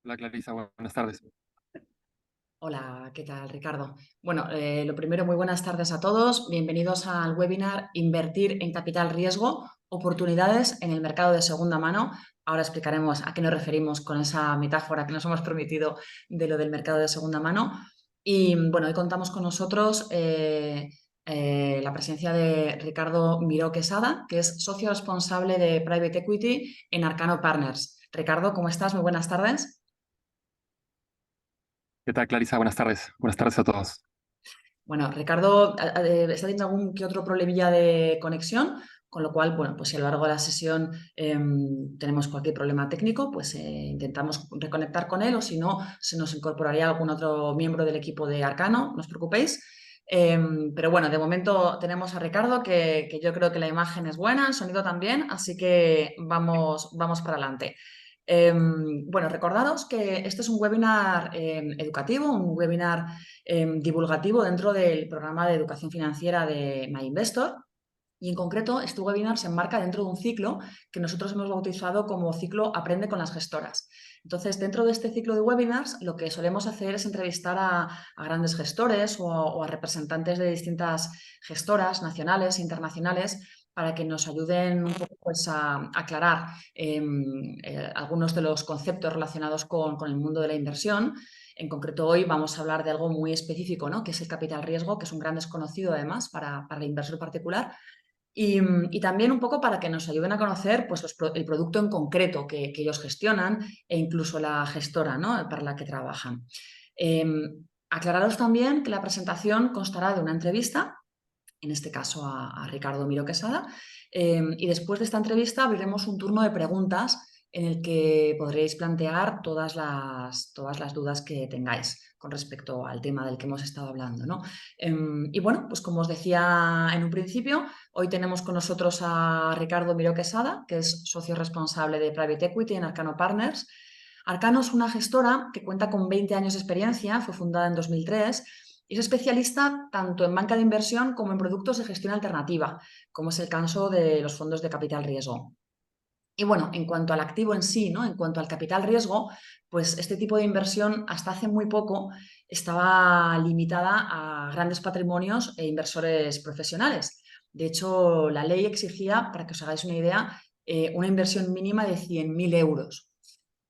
Hola Clarisa, buenas tardes. Hola, ¿qué tal, Ricardo? Bueno, lo primero, muy buenas tardes a todos. Bienvenidos al webinar Invertir en capital riesgo, oportunidades en el mercado de segunda mano. Ahora explicaremos a qué nos referimos con esa metáfora que nos hemos permitido de lo del mercado de segunda mano. Y bueno, hoy contamos con nosotros la presencia de Ricardo Miró Quesada, que es socio responsable de Private Equity en Arcano Partners. Ricardo, ¿cómo estás? Muy buenas tardes. ¿Qué tal Clarisa? Buenas tardes. Buenas tardes a todos. Bueno, Ricardo está teniendo algún que otro problemilla de conexión, con lo cual, bueno, pues si a lo largo de la sesión tenemos cualquier problema técnico, pues intentamos reconectar con él o si no, se nos incorporaría algún otro miembro del equipo de Arcano, no os preocupéis. Pero bueno, de momento tenemos a Ricardo, que yo creo que la imagen es buena, el sonido también, así que vamos para adelante. Bueno, recordaros que este es un webinar educativo, un webinar divulgativo dentro del programa de educación financiera de MyInvestor. Y en concreto, este webinar se enmarca dentro de un ciclo que nosotros hemos bautizado como ciclo Aprende con las gestoras. Entonces, dentro de este ciclo de webinars, lo que solemos hacer es entrevistar a grandes gestores o a representantes de distintas gestoras nacionales e internacionales para que nos ayuden un poco pues, a aclarar algunos de los conceptos relacionados con el mundo de la inversión. En concreto, hoy vamos a hablar de algo muy específico, ¿no? Que es el capital riesgo, que es un gran desconocido además para el inversor particular. Y también un poco para que nos ayuden a conocer pues, el producto en concreto que ellos gestionan e incluso la gestora, ¿no? Para la que trabajan. Aclararos también que la presentación constará de una entrevista, en este caso a Ricardo Miró Quesada, y después de esta entrevista abriremos un turno de preguntas en el que podréis plantear todas las dudas que tengáis con respecto al tema del que hemos estado hablando, ¿no? Y bueno, pues como os decía en un principio, hoy tenemos con nosotros a Ricardo Miró Quesada, que es socio responsable de Private Equity en Arcano Partners. Arcano es una gestora que cuenta con 20 años de experiencia, fue fundada en 2003 y es especialista tanto en banca de inversión como en productos de gestión alternativa, como es el caso de los fondos de capital riesgo. Y bueno, en cuanto al activo en sí, ¿no? En cuanto al capital riesgo, pues este tipo de inversión hasta hace muy poco estaba limitada a grandes patrimonios e inversores profesionales. De hecho, la ley exigía, para que os hagáis una idea, una inversión mínima de 100.000 euros.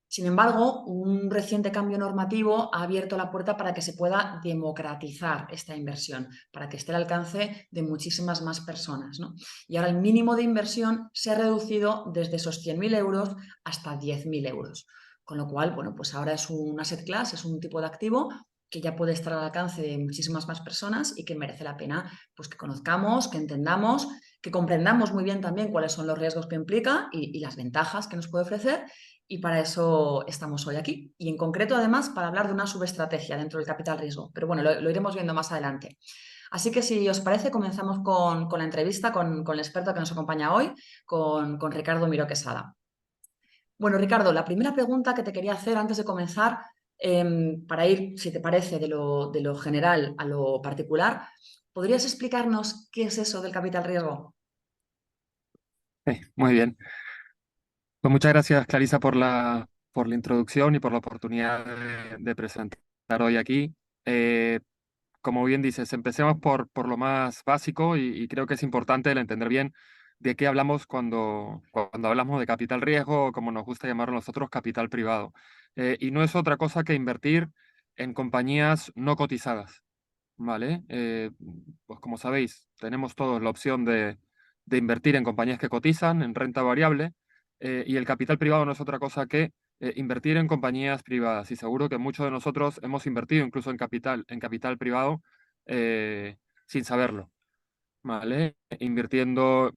Sin embargo, un reciente cambio normativo ha abierto la puerta para que se pueda democratizar esta inversión, para que esté al alcance de muchísimas más personas, ¿no? Y ahora el mínimo de inversión se ha reducido desde esos 100.000 euros hasta 10.000 euros. Con lo cual, bueno, pues ahora es un asset class, es un tipo de activo que ya puede estar al alcance de muchísimas más personas y que merece la pena pues, que conozcamos, que entendamos, que comprendamos muy bien también cuáles son los riesgos que implica y las ventajas que nos puede ofrecer, y para eso estamos hoy aquí. Y en concreto, además, para hablar de una subestrategia dentro del capital riesgo. Pero bueno, lo iremos viendo más adelante. Así que si os parece, comenzamos con la entrevista con el experto que nos acompaña hoy, con Ricardo Miró Quesada. Bueno, Ricardo, la primera pregunta que te quería hacer antes de comenzar, para ir, si te parece, de lo general a lo particular, ¿podrías explicarnos qué es eso del capital riesgo? Muy bien. Pues muchas gracias Clarisa por la introducción y por la oportunidad de presentar hoy aquí. Eh, Como bien dices, empecemos por lo más básico y creo que es importante el entender bien de qué hablamos cuando hablamos de capital riesgo o como nos gusta llamarlo nosotros, capital privado. Y no es otra cosa que invertir en compañías no cotizadas. Vale, pues como sabéis, tenemos todos la opción de invertir en compañías que cotizan en renta variable, y el capital privado no es otra cosa que invertir en compañías privadas. Y seguro que muchos de nosotros hemos invertido incluso en capital privado, eh, sin saberlo, ¿vale? Invirtiendo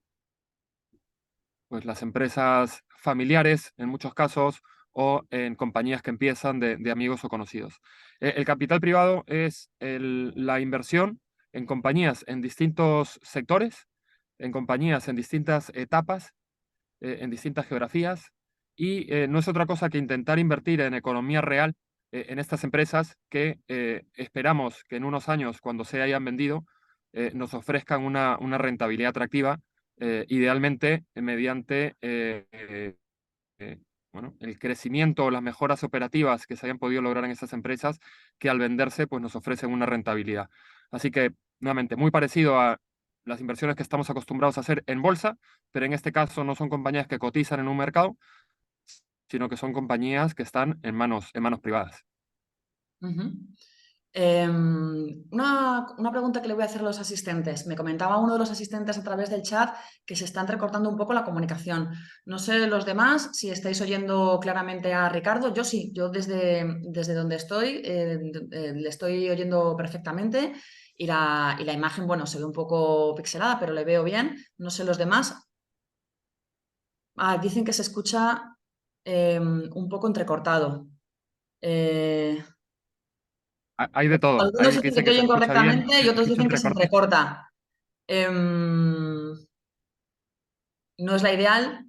pues las empresas familiares en muchos casos o en compañías que empiezan de amigos o conocidos. El capital privado es la inversión en compañías en distintos sectores, en compañías en distintas etapas, en distintas geografías, y no es otra cosa que intentar invertir en economía real, en estas empresas que esperamos que en unos años, cuando se hayan vendido, nos ofrezcan una rentabilidad atractiva, idealmente mediante bueno, el crecimiento o las mejoras operativas que se hayan podido lograr en estas empresas que al venderse pues nos ofrecen una rentabilidad. Así que, nuevamente, muy parecido a las inversiones que estamos acostumbrados a hacer en bolsa, pero en este caso no son compañías que cotizan en un mercado, sino que son compañías que están en manos privadas. Ujú. Una pregunta que le voy a hacer a los asistentes. Me comentaba uno de los asistentes a través del chat que se está entrecortando un poco la comunicación. No sé los demás si estáis oyendo claramente a Ricardo. Yo sí, yo desde donde estoy le estoy oyendo perfectamente y la imagen, bueno, se ve un poco pixelada, pero le veo bien. No sé los demás. Dicen que se escucha un poco entrecortado. Eh, Hay de todo. Algunos Hay que dicen que dicen te que se oyen escucha bien, correctamente y que se otros escucha dicen que se entrecortado. entrecorta. Em, no es la ideal.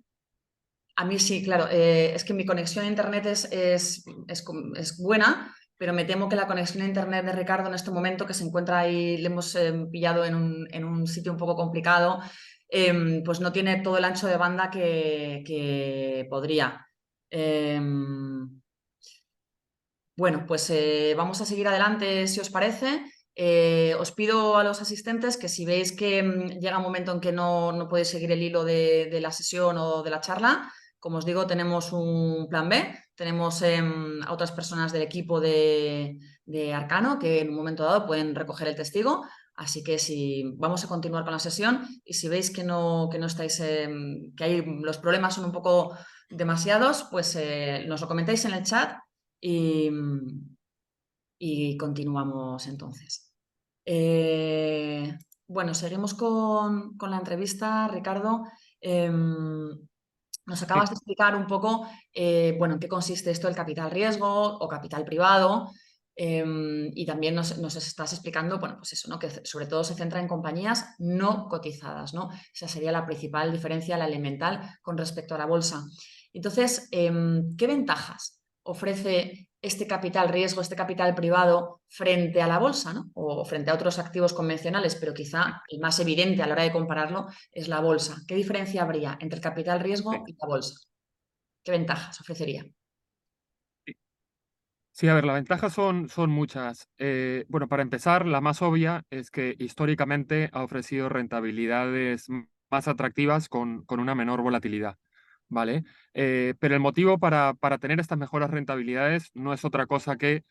A mí sí, claro. Es que mi conexión a Internet es buena, pero me temo que la conexión a Internet de Ricardo en este momento, que se encuentra ahí, le hemos pillado en un sitio un poco complicado, pues no tiene todo el ancho de banda que podría. Em, Bueno, pues vamos a seguir adelante si os parece. Os pido a los asistentes que si veis que llega un momento en que no podéis seguir el hilo de la sesión o de la charla, como os digo, tenemos un plan B. Tenemos a otras personas del equipo de Arcano que en un momento dado pueden recoger el testigo. Así que si vamos a continuar con la sesión y si veis que no estáis, que ahí los problemas son un poco demasiados, pues nos lo comentáis en el chat y, y continuamos entonces. Eh, bueno, seguimos con la entrevista, Ricardo. Nos Sí, acabas de explicar un poco, bueno, en qué consiste esto del capital riesgo o capital privado. Y también nos estás explicando, bueno, pues eso, ¿no? Que sobre todo se centra en compañías no cotizadas, ¿no? Esa sería la principal diferencia, la elemental, con respecto a la bolsa. Entonces, ¿qué ventajas ofrece este capital riesgo, este capital privado frente a la bolsa, ¿no? O frente a otros activos convencionales, pero quizá el más evidente a la hora de compararlo es la bolsa. ¿Qué diferencia habría entre el capital riesgo sí, y la bolsa? ¿Qué ventajas ofrecería? sí. Sí, a ver, las ventajas son muchas. Bueno, para empezar, la más obvia es que históricamente ha ofrecido rentabilidades más atractivas con una menor volatilidad, ¿vale? Pero el motivo para tener estas mejores rentabilidades no es otra cosa que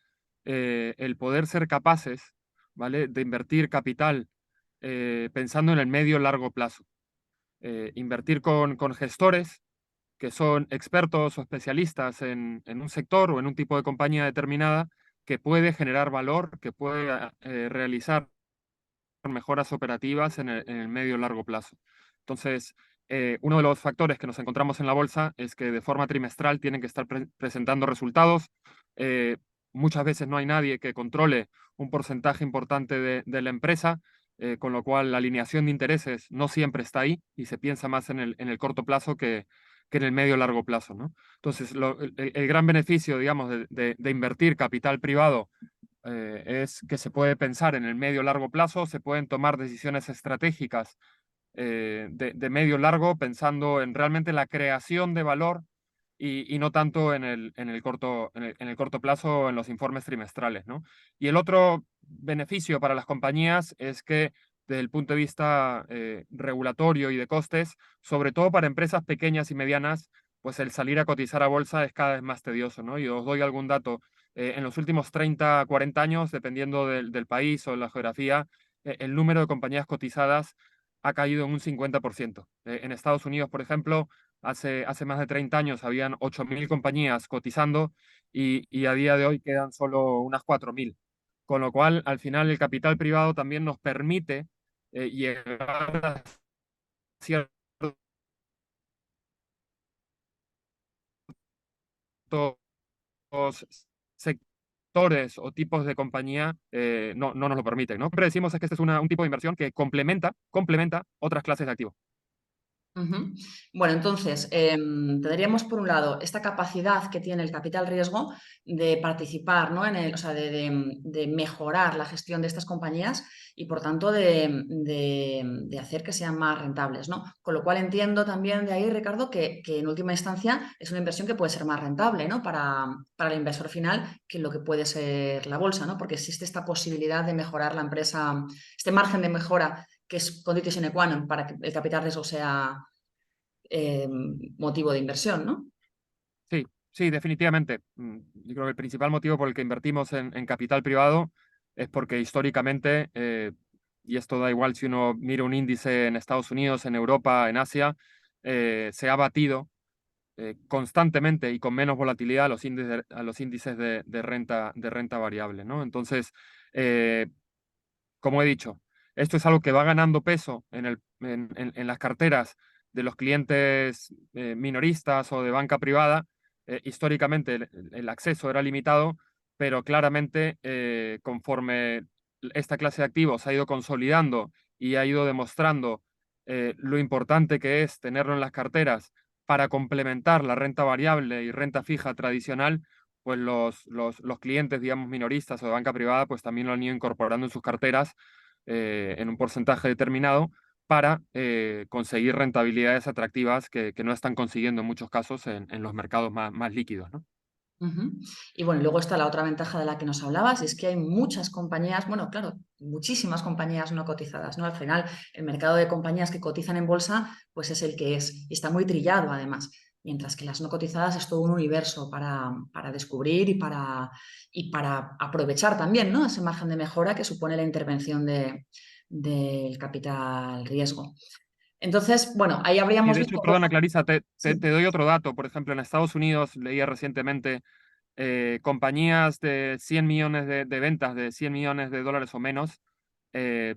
el poder ser capaces, ¿vale? De invertir capital pensando en el medio largo plazo. Invertir con gestores que son expertos o especialistas en un sector o en un tipo de compañía determinada que puede generar valor, que puede realizar mejoras operativas en el medio y largo plazo. Entonces, uno de los factores que nos encontramos en la bolsa es que de forma trimestral tienen que estar presentando resultados. Eh, Muchas veces no hay nadie que controle un porcentaje importante de la empresa, con lo cual la alineación de intereses no siempre está ahí y se piensa más en el corto plazo que en el medio y largo plazo, ¿no? Entonces, el gran beneficio, digamos, de invertir capital privado es que se puede pensar en el medio largo plazo, se pueden tomar decisiones estratégicas de medio largo pensando en realmente la creación de valor y no tanto en el corto plazo en los informes trimestrales, ¿no? Y el otro beneficio para las compañías es que desde el punto de vista regulatorio y de costes, sobre todo para empresas pequeñas y medianas, pues el salir a cotizar a bolsa es cada vez más tedioso, ¿no? Y os doy algún dato. En los últimos 30, 40 años, dependiendo del país o la geografía, el número de compañías cotizadas ha caído en un 50%. En Estados Unidos, por ejemplo, hace más de 30 años habían 8.000 compañías cotizando y a día de hoy quedan solo unas 4.000. Con lo cual, al final, el capital privado también nos permite llegar a ciertos sectores o tipos de compañía no nos lo permiten, ¿no? Siempre decimos es que este es un tipo de inversión que complementa otras clases de activos. Ujú. Bueno, entonces, tendríamos por un lado esta capacidad que tiene el capital riesgo de participar, ¿no? O sea, de mejorar la gestión de estas compañías y, por tanto, de hacer que sean más rentables, ¿no? Con lo cual entiendo también de ahí, Ricardo, que en última instancia es una inversión que puede ser más rentable, ¿no? Para el inversor final que lo que puede ser la bolsa, ¿no? Porque existe esta posibilidad de mejorar la empresa, este margen de mejora que es conditio sine qua non para que el capital riesgo sea eh, motivo de inversión, ¿no? Sí, sí, definitivamente. Yo creo que el principal motivo por el que invertimos en capital privado es porque históricamente, y esto da igual si uno mira un índice en Estados Unidos, en Europa, en Asia, se ha batido constantemente y con menos volatilidad a los índices de renta variable, ¿no? Entonces, eh, como he dicho, esto es algo que va ganando peso en las carteras de los clientes minoristas o de banca privada. Históricamente el acceso era limitado, pero claramente conforme esta clase de activos ha ido consolidando y ha ido demostrando lo importante que es tenerlo en las carteras para complementar la renta variable y renta fija tradicional, pues los clientes, digamos, minoristas o de banca privada, pues también lo han ido incorporando en sus carteras en un porcentaje determinado para conseguir rentabilidades atractivas que no están consiguiendo en muchos casos en los mercados más líquidos, ¿no? Ujú. Y bueno, luego está la otra ventaja de la que nos hablabas, es que hay muchas compañías, bueno, claro, muchísimas compañías no cotizadas, ¿no? Al final, el mercado de compañías que cotizan en bolsa, pues es el que es, y está muy trillado además, mientras que las no cotizadas es todo un universo para descubrir y para aprovechar también, ¿no? Ese margen de mejora que supone la intervención del capital riesgo. Entonces, bueno, ahí Y habríamos de visto hecho, cómo... perdona, Clarisa, Sí. te doy otro dato. Por ejemplo, en Estados Unidos leía recientemente compañías de 100 millones de ventas, de 100 millones de dólares o menos, eh,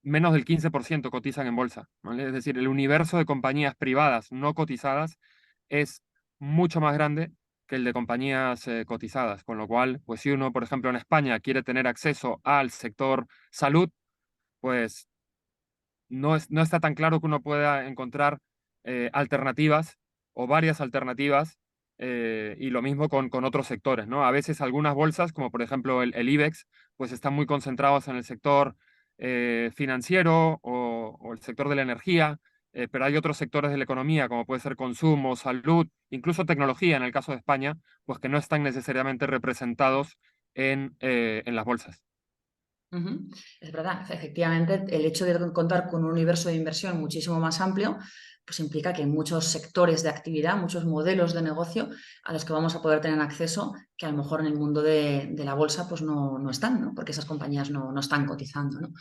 menos del 15% cotizan en bolsa, ¿vale? Es decir, el universo de compañías privadas no cotizadas es mucho más grande que el de compañías cotizadas, con lo cual, pues si uno, por ejemplo, en España quiere tener acceso al sector salud, pues no está tan claro que uno pueda encontrar alternativas o varias alternativas y lo mismo con otros sectores, ¿no? A veces algunas bolsas, como por ejemplo el IBEX, pues están muy concentrados en el sector financiero o el sector de la energía, pero hay otros sectores de la economía, como puede ser consumo, salud, incluso tecnología en el caso de España, pues que no están necesariamente representados en las bolsas. Ujú. Es verdad, efectivamente, el hecho de contar con un universo de inversión muchísimo más amplio, pues implica que hay muchos sectores de actividad, muchos modelos de negocio a los que vamos a poder tener acceso que a lo mejor en el mundo de la bolsa pues no están, ¿no? Porque esas compañías no están cotizando, ¿no?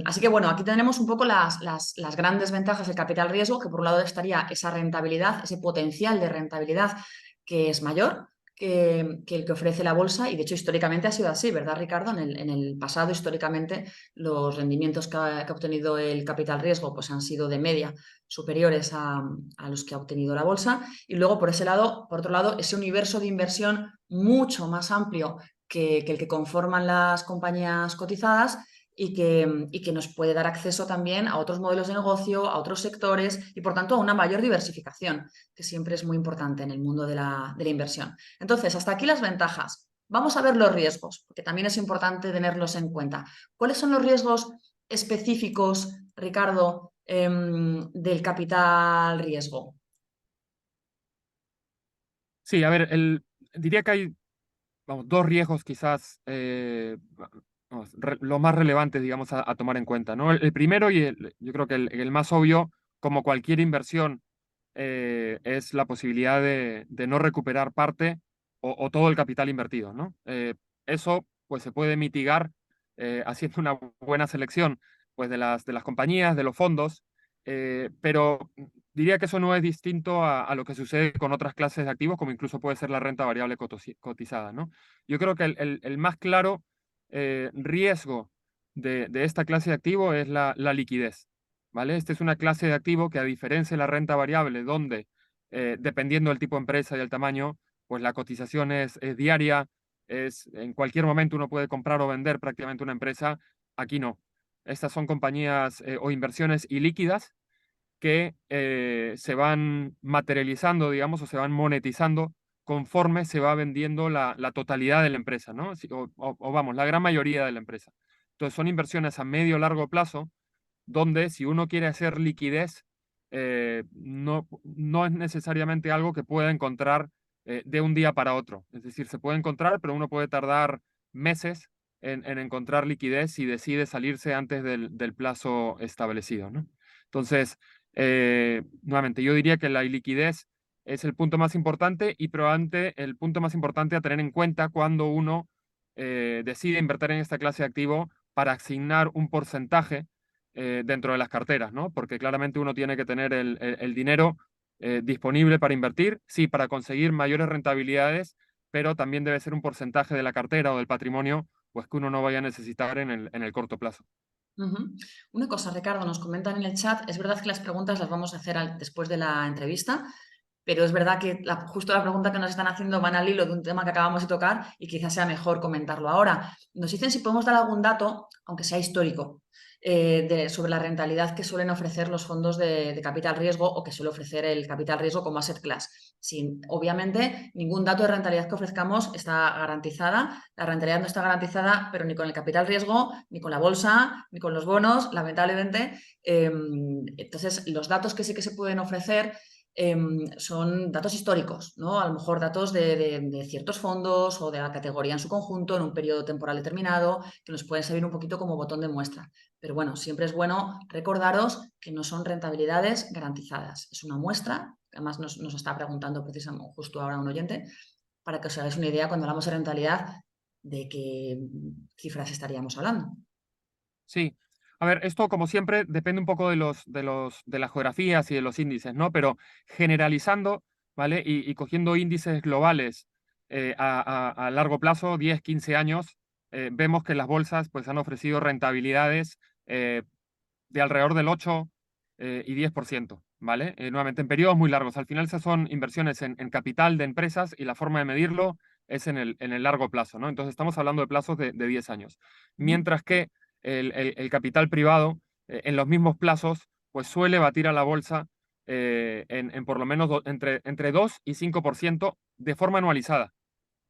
Así que bueno, aquí tenemos un poco las grandes ventajas del capital riesgo, que por un lado estaría esa rentabilidad, ese potencial de rentabilidad que es mayor que el que ofrece la bolsa y de hecho históricamente ha sido así, ¿verdad, Ricardo? En el pasado, históricamente, los rendimientos que ha obtenido el capital riesgo pues han sido de media superiores a los que ha obtenido la bolsa y luego por ese lado, por otro lado, ese universo de inversión mucho más amplio que el que conforman las compañías cotizadas y que nos puede dar acceso también a otros modelos de negocio, a otros sectores y, por tanto, a una mayor diversificación, que siempre es muy importante en el mundo de la inversión. Entonces, hasta aquí las ventajas. Vamos a ver los riesgos, porque también es importante tenerlos en cuenta. ¿Cuáles son los riesgos específicos, Ricardo, del capital riesgo? Sí, a ver, diría que hay vamos, dos riesgos quizás vamos, los más relevantes, digamos, a tomar en cuenta, ¿no? El primero y yo creo que el más obvio, como cualquier inversión, es la posibilidad de no recuperar parte o todo el capital invertido, ¿no? Eso, pues, se puede mitigar haciendo una buena selección, pues, de las compañías, de los fondos, pero diría que eso no es distinto a lo que sucede con otras clases de activos, como incluso puede ser la renta variable cotizada, ¿no? Yo creo que el más claro riesgo de esta clase de activo es la liquidez, ¿vale? Esta es una clase de activo que a diferencia de la renta variable, donde dependiendo del tipo de empresa y el tamaño, pues la cotización es diaria, en cualquier momento uno puede comprar o vender prácticamente una empresa, aquí no. Estas son compañías o inversiones ilíquidas que se van materializando, digamos, o se van monetizando conforme se va vendiendo la totalidad de la empresa, ¿no? O vamos, la gran mayoría de la empresa. Entonces son inversiones a medio largo plazo donde si uno quiere hacer liquidez, no es necesariamente algo que pueda encontrar de un día para otro. Es decir, se puede encontrar, pero uno puede tardar meses en encontrar liquidez si decide salirse antes del plazo establecido, ¿no? Entonces, nuevamente, yo diría que la liquidez es el punto más importante y probablemente el punto más importante a tener en cuenta cuando uno decide invertir en esta clase de activo para asignar un porcentaje dentro de las carteras, ¿no? Porque claramente uno tiene que tener el dinero disponible para invertir, sí, para conseguir mayores rentabilidades, pero también debe ser un porcentaje de la cartera o del patrimonio, pues que uno no vaya a necesitar en el corto plazo. Ujú. Una cosa, Ricardo, nos comentan en el chat, es verdad que las preguntas las vamos a hacer después de la entrevista, pero es verdad que justo la pregunta que nos están haciendo van al hilo de un tema que acabamos de tocar y quizás sea mejor comentarlo ahora. Nos dicen si podemos dar algún dato, aunque sea histórico, sobre la rentabilidad que suelen ofrecer los fondos de capital riesgo o que suele ofrecer el capital riesgo como asset class. Sin, obviamente, ningún dato de rentabilidad que ofrezcamos está garantizada. La rentabilidad no está garantizada, pero ni con el capital riesgo, ni con la bolsa, ni con los bonos, lamentablemente. Entonces, los datos que sí que se pueden ofrecer son datos históricos, ¿no? A lo mejor datos de ciertos fondos o de la categoría en su conjunto en un periodo temporal determinado que nos pueden servir un poquito como botón de muestra. Pero bueno, siempre es bueno recordaros que no son rentabilidades garantizadas. Es una muestra, además nos está preguntando precisamente justo ahora un oyente, para que os hagáis una idea cuando hablamos de rentabilidad de qué cifras estaríamos hablando. Sí. A ver, esto como siempre depende un poco de las geografías y de los índices, ¿no? Pero generalizando, ¿vale? Y cogiendo índices globales a largo plazo, 10, 15 años, vemos que las bolsas pues han ofrecido rentabilidades eh, de alrededor del 8 y 10%, ¿vale? Nuevamente, en periodos muy largos. Al final, esas son inversiones en capital de empresas y la forma de medirlo es en el largo plazo, ¿no? Entonces, estamos hablando de plazos de 10 años. Ujú. Mientras que el capital privado, en los mismos plazos, pues suele batir a la bolsa en por lo menos entre 2 y 5% de forma anualizada,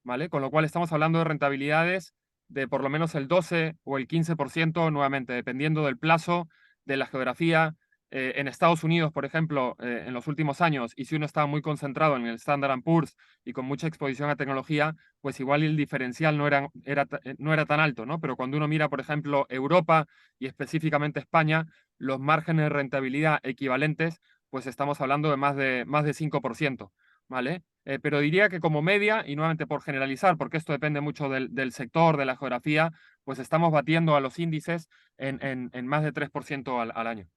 ¿vale? Con lo cual estamos hablando de rentabilidades de por lo menos el 12 o el 15%, nuevamente, dependiendo del plazo, de la geografía. En Estados Unidos, por ejemplo, en los últimos años, y si uno está muy concentrado en el Standard Poor's y con mucha exposición a tecnología, pues igual el diferencial no era tan alto, ¿no? Pero cuando uno mira, por ejemplo, Europa y específicamente España, los márgenes de rentabilidad equivalentes, pues estamos hablando de más de 5%. ¿Vale? Pero diría que como media, y nuevamente por generalizar, porque esto depende mucho del sector, de la geografía, pues estamos batiendo a los índices en más de 3% al año.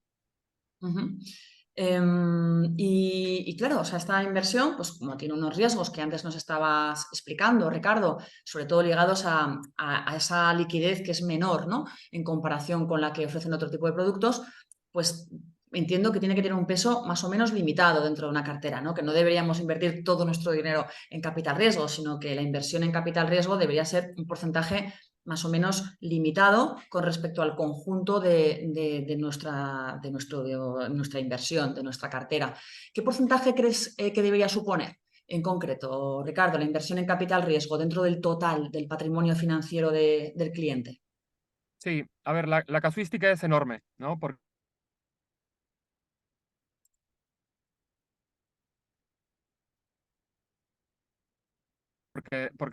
Ujú. Y claro, o sea, esta inversión, pues como tiene unos riesgos que antes nos estabas explicando, Ricardo, sobre todo ligados a esa liquidez que es menor, ¿no? En comparación con la que ofrecen otro tipo de productos, pues entiendo que tiene que tener un peso más o menos limitado dentro de una cartera, ¿no? Que no deberíamos invertir todo nuestro dinero en capital riesgo, sino que la inversión en capital riesgo debería ser un porcentaje más o menos limitado con respecto al conjunto de nuestra inversión, de nuestra cartera. ¿Qué porcentaje crees que debería suponer en concreto, Ricardo, la inversión en capital riesgo dentro del total del patrimonio financiero del cliente? Sí, a ver, la casuística es enorme, ¿no? Porque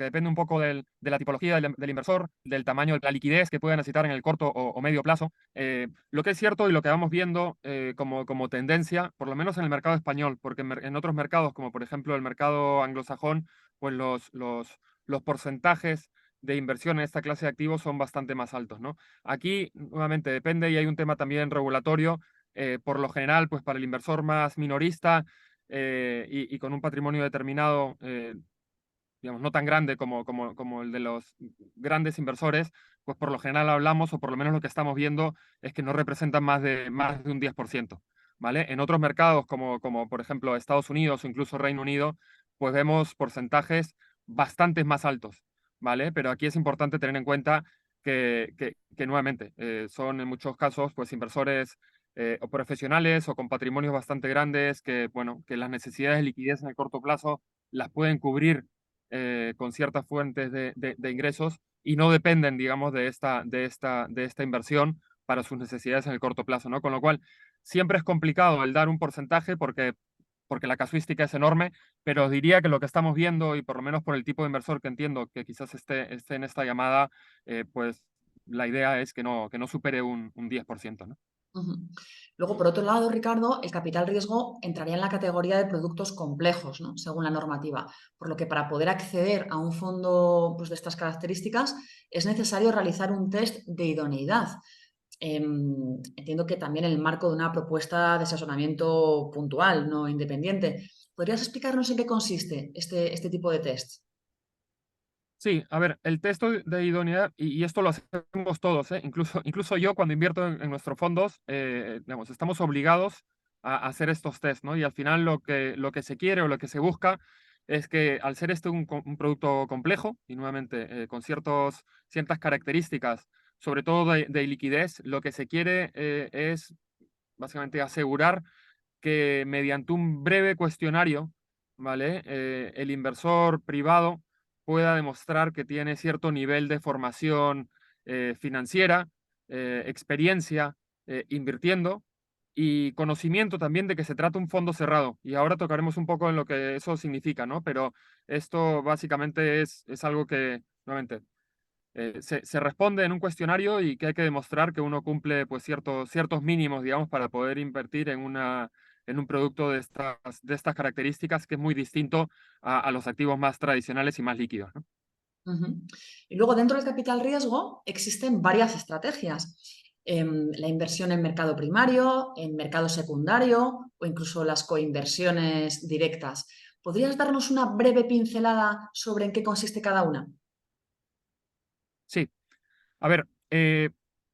depende un poco de la tipología del inversor, del tamaño de la liquidez que pueda necesitar en el corto o medio plazo. Lo que es cierto y lo que vamos viendo como tendencia, por lo menos en el mercado español, porque en otros mercados, como por ejemplo el mercado anglosajón, pues los porcentajes de inversión en esta clase de activos son bastante más altos, ¿no? Aquí, nuevamente, depende y hay un tema también regulatorio. Por lo general, pues para el inversor más minorista y con un patrimonio determinado, digamos, no tan grande como el de los grandes inversores, pues por lo general hablamos, o por lo menos lo que estamos viendo, es que no representan más de un 10%, ¿vale? En otros mercados, como por ejemplo Estados Unidos o incluso Reino Unido, pues vemos porcentajes bastante más altos, ¿vale? Pero aquí es importante tener en cuenta que nuevamente son en muchos casos pues inversores o profesionales o con patrimonios bastante grandes que, bueno, que las necesidades de liquidez en el corto plazo las pueden cubrir con ciertas fuentes de ingresos y no dependen, digamos, de esta inversión para sus necesidades en el corto plazo, ¿no? Con lo cual, siempre es complicado el dar un porcentaje porque la casuística es enorme, pero diría que lo que estamos viendo, y por lo menos por el tipo de inversor que entiendo que quizás esté en esta llamada, pues la idea es que no supere un 10%, ¿no? Ujú. Luego, por otro lado, Ricardo, el capital riesgo entraría en la categoría de productos complejos, ¿no? Según la normativa, por lo que para poder acceder a un fondo pues, de estas características es necesario realizar un test de idoneidad. Entiendo que también en el marco de una propuesta de asesoramiento puntual, no independiente. ¿Podrías explicarnos en qué consiste este tipo de test? Sí, a ver, el test de idoneidad, y esto lo hacemos todos, ¿eh? Incluso yo cuando invierto en nuestros fondos, digamos, estamos obligados a hacer estos test, ¿no? Y al final lo que se quiere o lo que se busca es que al ser este un producto complejo y nuevamente con ciertas características, sobre todo de liquidez, lo que se quiere es básicamente asegurar que mediante un breve cuestionario, ¿vale? El inversor privado pueda demostrar que tiene cierto nivel de formación financiera, experiencia invirtiendo y conocimiento también de que se trata un fondo cerrado. Y ahora tocaremos un poco en lo que eso significa, ¿no? Pero esto básicamente es algo que, nuevamente, se responde en un cuestionario y que hay que demostrar que uno cumple pues ciertos mínimos, digamos, para poder invertir en un producto de estas características que es muy distinto a los activos más tradicionales y más líquidos, ¿no? Ujú. Y luego dentro del capital riesgo existen varias estrategias. La inversión en mercado primario, en mercado secundario o incluso las coinversiones directas. ¿Podrías darnos una breve pincelada sobre en qué consiste cada una? Sí, a ver,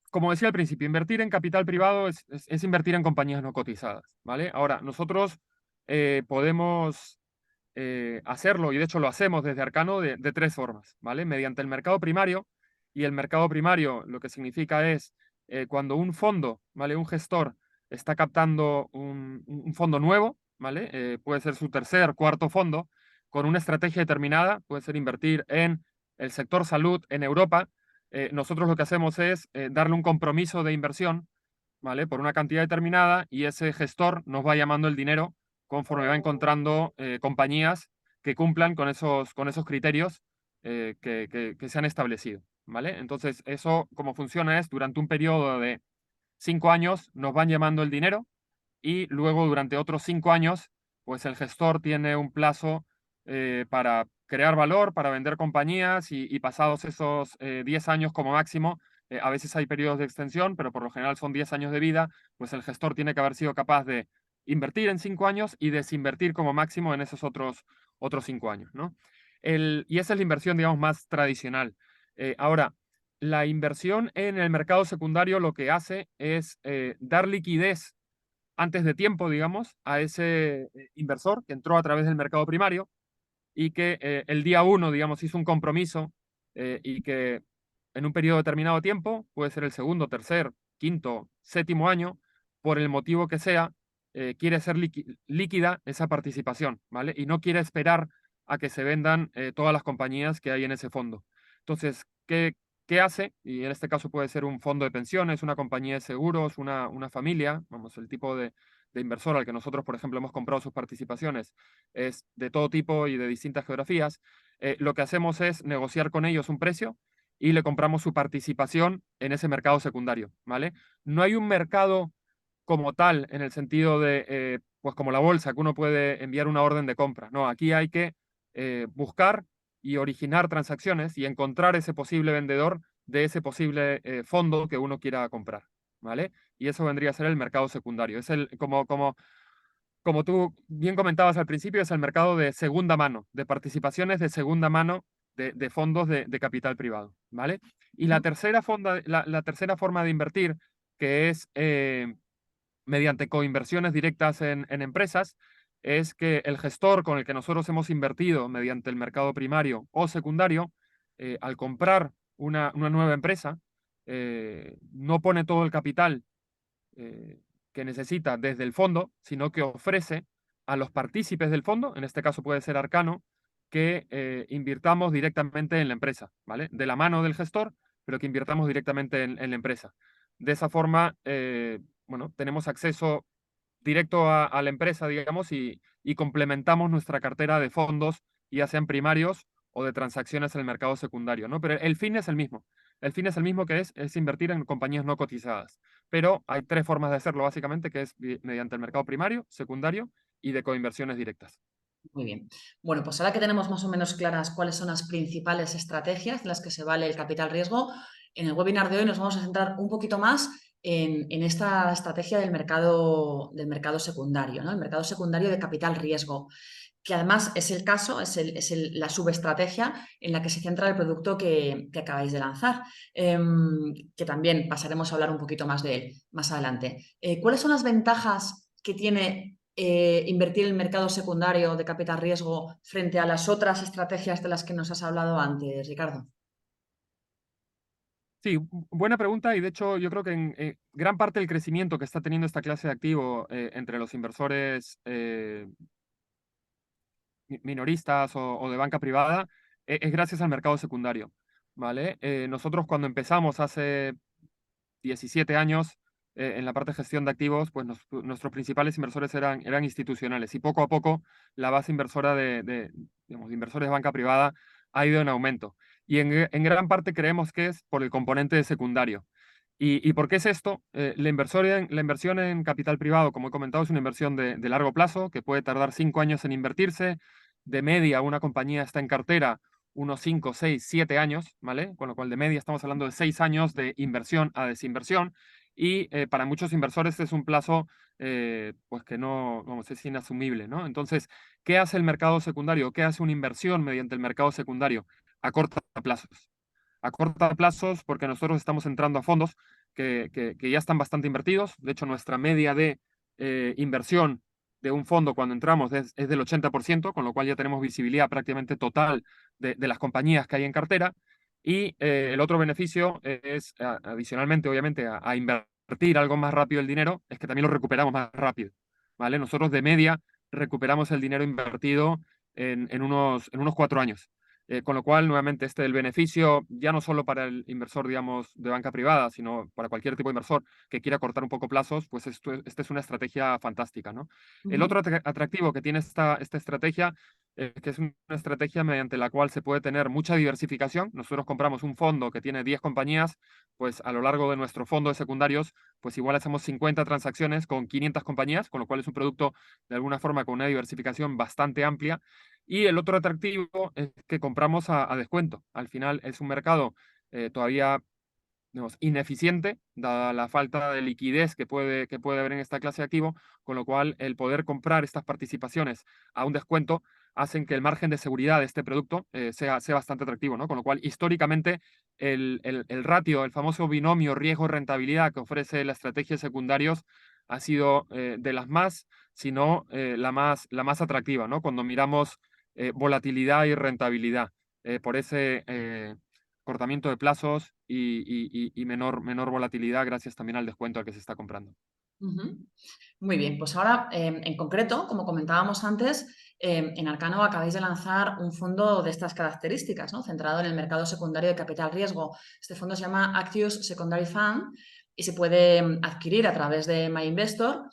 como decía al principio, invertir en capital privado es invertir en compañías no cotizadas, ¿vale? Ahora, nosotros podemos hacerlo, y de hecho lo hacemos desde Arcano de tres formas, ¿vale? Mediante el mercado primario, y el mercado primario lo que significa es cuando un fondo, ¿vale? Un gestor está captando un fondo nuevo, ¿vale? Puede ser su tercer, cuarto fondo, con una estrategia determinada, puede ser invertir en el sector salud en Europa. Nosotros lo que hacemos es darle un compromiso de inversión, ¿vale? Por una cantidad determinada, y ese gestor nos va llamando el dinero conforme va encontrando compañías que cumplan con esos criterios que se han establecido, ¿vale? Entonces, eso, como funciona es, durante un periodo de 5 años nos van llamando el dinero, y luego durante otros 5 años, pues el gestor tiene un plazo para crear valor, para vender compañías, y pasados esos 10 años como máximo, a veces hay periodos de extensión, pero por lo general son 10 años de vida, pues el gestor tiene que haber sido capaz de invertir en 5 años y desinvertir como máximo en esos otros 5 años, ¿no? Y esa es la inversión, digamos, más tradicional. Ahora, la inversión en el mercado secundario lo que hace es dar liquidez antes de tiempo, digamos, a ese inversor que entró a través del mercado primario y que el día uno, digamos, hizo un compromiso y que en un periodo determinado de tiempo, puede ser el segundo, tercer, quinto, séptimo año, por el motivo que sea, quiere ser líquida esa participación, ¿vale? Y no quiere esperar a que se vendan todas las compañías que hay en ese fondo. Entonces, ¿qué hace? Y en este caso puede ser un fondo de pensiones, una compañía de seguros, una familia, vamos, el tipo de inversor al que nosotros, por ejemplo, hemos comprado sus participaciones es de todo tipo y de distintas geografías. Lo que hacemos es negociar con ellos un precio y le compramos su participación en ese mercado secundario, ¿vale? No hay un mercado como tal en el sentido de, pues como la bolsa, que uno puede enviar una orden de compra. No, aquí hay que buscar y originar transacciones y encontrar ese posible vendedor de ese posible fondo que uno quiera comprar, ¿vale? Y eso vendría a ser el mercado secundario. Es como tú bien comentabas al principio, es el mercado de segunda mano, de participaciones de segunda mano de fondos de capital privado, ¿vale? Y la Ujú. tercera, la tercera forma de invertir, que es mediante coinversiones directas en empresas, es que el gestor con el que nosotros hemos invertido mediante el mercado primario o secundario, al comprar una nueva empresa, no pone todo el capital eh, que necesita desde el fondo, sino que ofrece a los partícipes del fondo, en este caso puede ser Arcano, que invirtamos directamente en la empresa, ¿vale? De la mano del gestor, pero que invirtamos directamente en la empresa. De esa forma, bueno, tenemos acceso directo a la empresa, digamos, y complementamos nuestra cartera de fondos, ya sean primarios o de transacciones en el mercado secundario, ¿no? Pero el fin es el mismo. El fin es el mismo que es invertir en compañías no cotizadas. Pero hay tres formas de hacerlo, básicamente, que es mediante el mercado primario, secundario y de coinversiones directas. Muy bien. Bueno, pues ahora que tenemos más o menos claras cuáles son las principales estrategias de las que se vale el capital riesgo, en el webinar de hoy nos vamos a centrar un poquito más en esta estrategia del mercado secundario, ¿no? El mercado secundario de capital riesgo, que además es el caso, la subestrategia en la que se centra el producto que acabáis de lanzar, que también pasaremos a hablar un poquito más de él más adelante. ¿Cuáles son las ventajas que tiene invertir en el mercado secundario de capital riesgo frente a las otras estrategias de las que nos has hablado antes, Ricardo? Sí, buena pregunta y de hecho yo creo que en gran parte del crecimiento que está teniendo esta clase de activo entre los inversores minoristas o de banca privada es gracias al mercado secundario, ¿vale? Nosotros cuando empezamos hace 17 años en la parte de gestión de activos, pues nuestros principales inversores eran institucionales y poco a poco la base inversora digamos, de inversores de banca privada ha ido en aumento. Y en gran parte creemos que es por el componente de secundario. ¿Y por qué es esto? La inversión en capital privado, como he comentado, es una inversión de largo plazo que puede tardar 5 años en invertirse. De media, una compañía está en cartera unos 5, 6, 7 años, ¿vale? Con lo cual de media estamos hablando de 6 años de inversión a desinversión y para muchos inversores es un plazo pues que no, vamos, es inasumible, ¿no? Entonces, ¿qué hace el mercado secundario? ¿Qué hace una inversión mediante el mercado secundario? A corta plazos. A corta plazos porque nosotros estamos entrando a fondos que ya están bastante invertidos. De hecho, nuestra media de inversión de un fondo cuando entramos es del 80%, con lo cual ya tenemos visibilidad prácticamente total de las compañías que hay en cartera. Y el otro beneficio es, adicionalmente, obviamente, a invertir algo más rápido el dinero, es que también lo recuperamos más rápido, ¿vale? Nosotros de media recuperamos el dinero invertido en unos 4 años. Con lo cual, nuevamente, el beneficio, ya no solo para el inversor, digamos, de banca privada, sino para cualquier tipo de inversor que quiera cortar un poco plazos, pues esta es una estrategia fantástica, ¿no? El Ujú. otro atractivo que tiene esta estrategia es que es una estrategia mediante la cual se puede tener mucha diversificación. Nosotros compramos un fondo que tiene 10 compañías, pues a lo largo de nuestro fondo de secundarios, pues igual hacemos 50 transacciones con 500 compañías, con lo cual es un producto de alguna forma con una diversificación bastante amplia. Y el otro atractivo es que compramos a descuento. Al final es un mercado todavía digamos, ineficiente, dada la falta de liquidez que puede haber en esta clase de activo, con lo cual el poder comprar estas participaciones a un descuento hacen que el margen de seguridad de este producto sea bastante atractivo, ¿no? Con lo cual, históricamente, el ratio, el famoso binomio riesgo-rentabilidad que ofrece la estrategia de secundarios ha sido de las más, si no la más atractiva, ¿no? Cuando miramos volatilidad y rentabilidad por ese cortamiento de plazos y menor volatilidad gracias también al descuento al que se está comprando. Ujú. Muy bien, pues ahora en concreto, como comentábamos antes, en Arcano acabáis de lanzar un fondo de estas características, ¿no? Centrado en el mercado secundario de capital riesgo. Este fondo se llama Actius Secondary Fund y se puede adquirir a través de MyInvestor.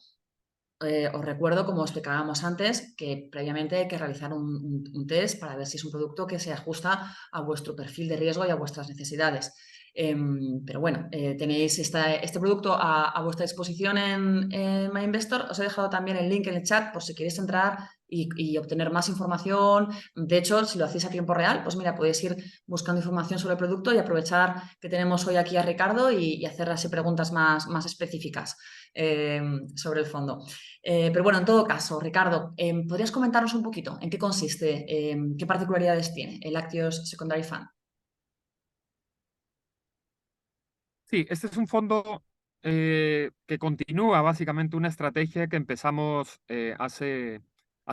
Os recuerdo, como explicábamos antes, que previamente hay que realizar un test para ver si es un producto que se ajusta a vuestro perfil de riesgo y a vuestras necesidades. Pero bueno, tenéis este producto a vuestra disposición en MyInvestor. Os he dejado también el link en el chat por si queréis entrar y obtener más información. De hecho, si lo hacéis a tiempo real, pues mira, podéis ir buscando información sobre el producto y aprovechar que tenemos hoy aquí a Ricardo y hacer así preguntas más específicas eh, sobre el fondo. Pero bueno, en todo caso, Ricardo, ¿podrías comentarnos un poquito en qué consiste, qué particularidades tiene el Actios Secondary Fund? Sí, este es un fondo que continúa básicamente una estrategia que empezamos hace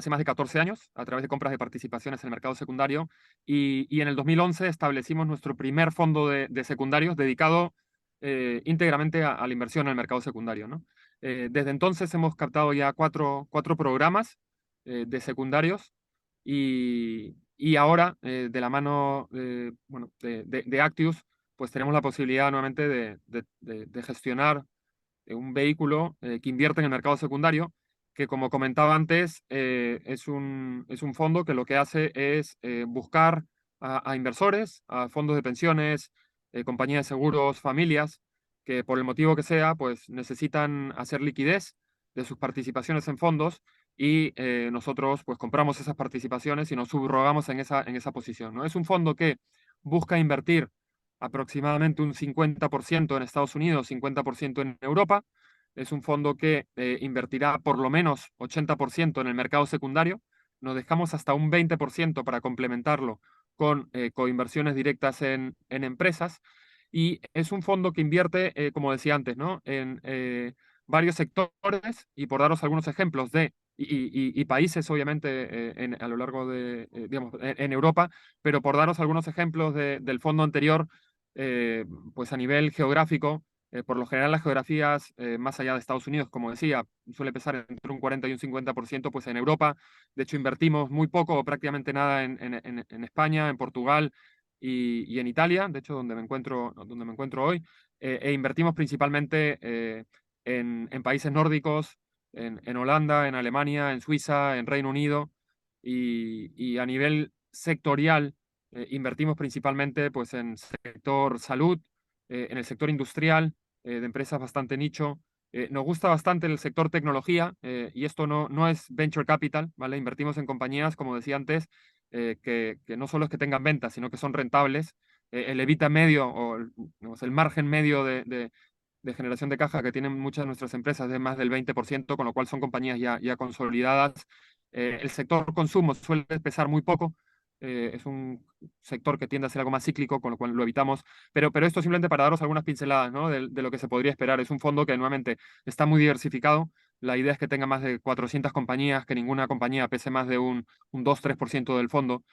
más de 14 años a través de compras de participaciones en el mercado secundario y en el 2011 establecimos nuestro primer fondo de secundarios dedicado íntegramente a la inversión en el mercado secundario, ¿no? Desde entonces hemos captado ya cuatro programas de secundarios y ahora, de la mano bueno, de Actius, pues tenemos la posibilidad nuevamente de gestionar un vehículo que invierte en el mercado secundario, que como comentaba antes, es un fondo que lo que hace es buscar a inversores, a fondos de pensiones, compañías de seguros, familias, que por el motivo que sea, pues necesitan hacer liquidez de sus participaciones en fondos y nosotros pues compramos esas participaciones y nos subrogamos en esa posición, ¿no? Es un fondo que busca invertir aproximadamente un 50% en Estados Unidos, 50% en Europa. Es un fondo que invertirá por lo menos 80% en el mercado secundario. Nos dejamos hasta un 20% para complementarlo con coinversiones directas en empresas. Y es un fondo que invierte, como decía antes, ¿no? En varios sectores y por daros algunos ejemplos y países, obviamente, a lo largo digamos, en Europa, pero por daros algunos ejemplos del fondo anterior, eh, pues a nivel geográfico, por lo general las geografías más allá de Estados Unidos, como decía, suele pesar entre un 40 y un 50%, pues en Europa. De hecho, invertimos muy poco o prácticamente nada en España, en Portugal y en Italia, de hecho, donde me encuentro hoy. Invertimos principalmente en países nórdicos, en Holanda, en Alemania, en Suiza, en Reino Unido. Y a nivel sectorial, invertimos principalmente pues, en sector salud, en el sector industrial, de empresas bastante nicho. Nos gusta bastante el sector tecnología y esto no es venture capital, ¿vale? Invertimos en compañías, como decía antes, que no solo es que tengan ventas, sino que son rentables. El EBITDA medio o digamos, el margen medio de generación de caja que tienen muchas de nuestras empresas de más del 20%, con lo cual son compañías ya consolidadas. El sector consumo suele pesar muy poco, es un sector que tiende a ser algo más cíclico, con lo cual lo evitamos, pero esto simplemente para daros algunas pinceladas, ¿no? de lo que se podría esperar. Es un fondo que nuevamente está muy diversificado. La idea es que tenga más de 400 compañías, que ninguna compañía pese más de un 2-3% del fondo,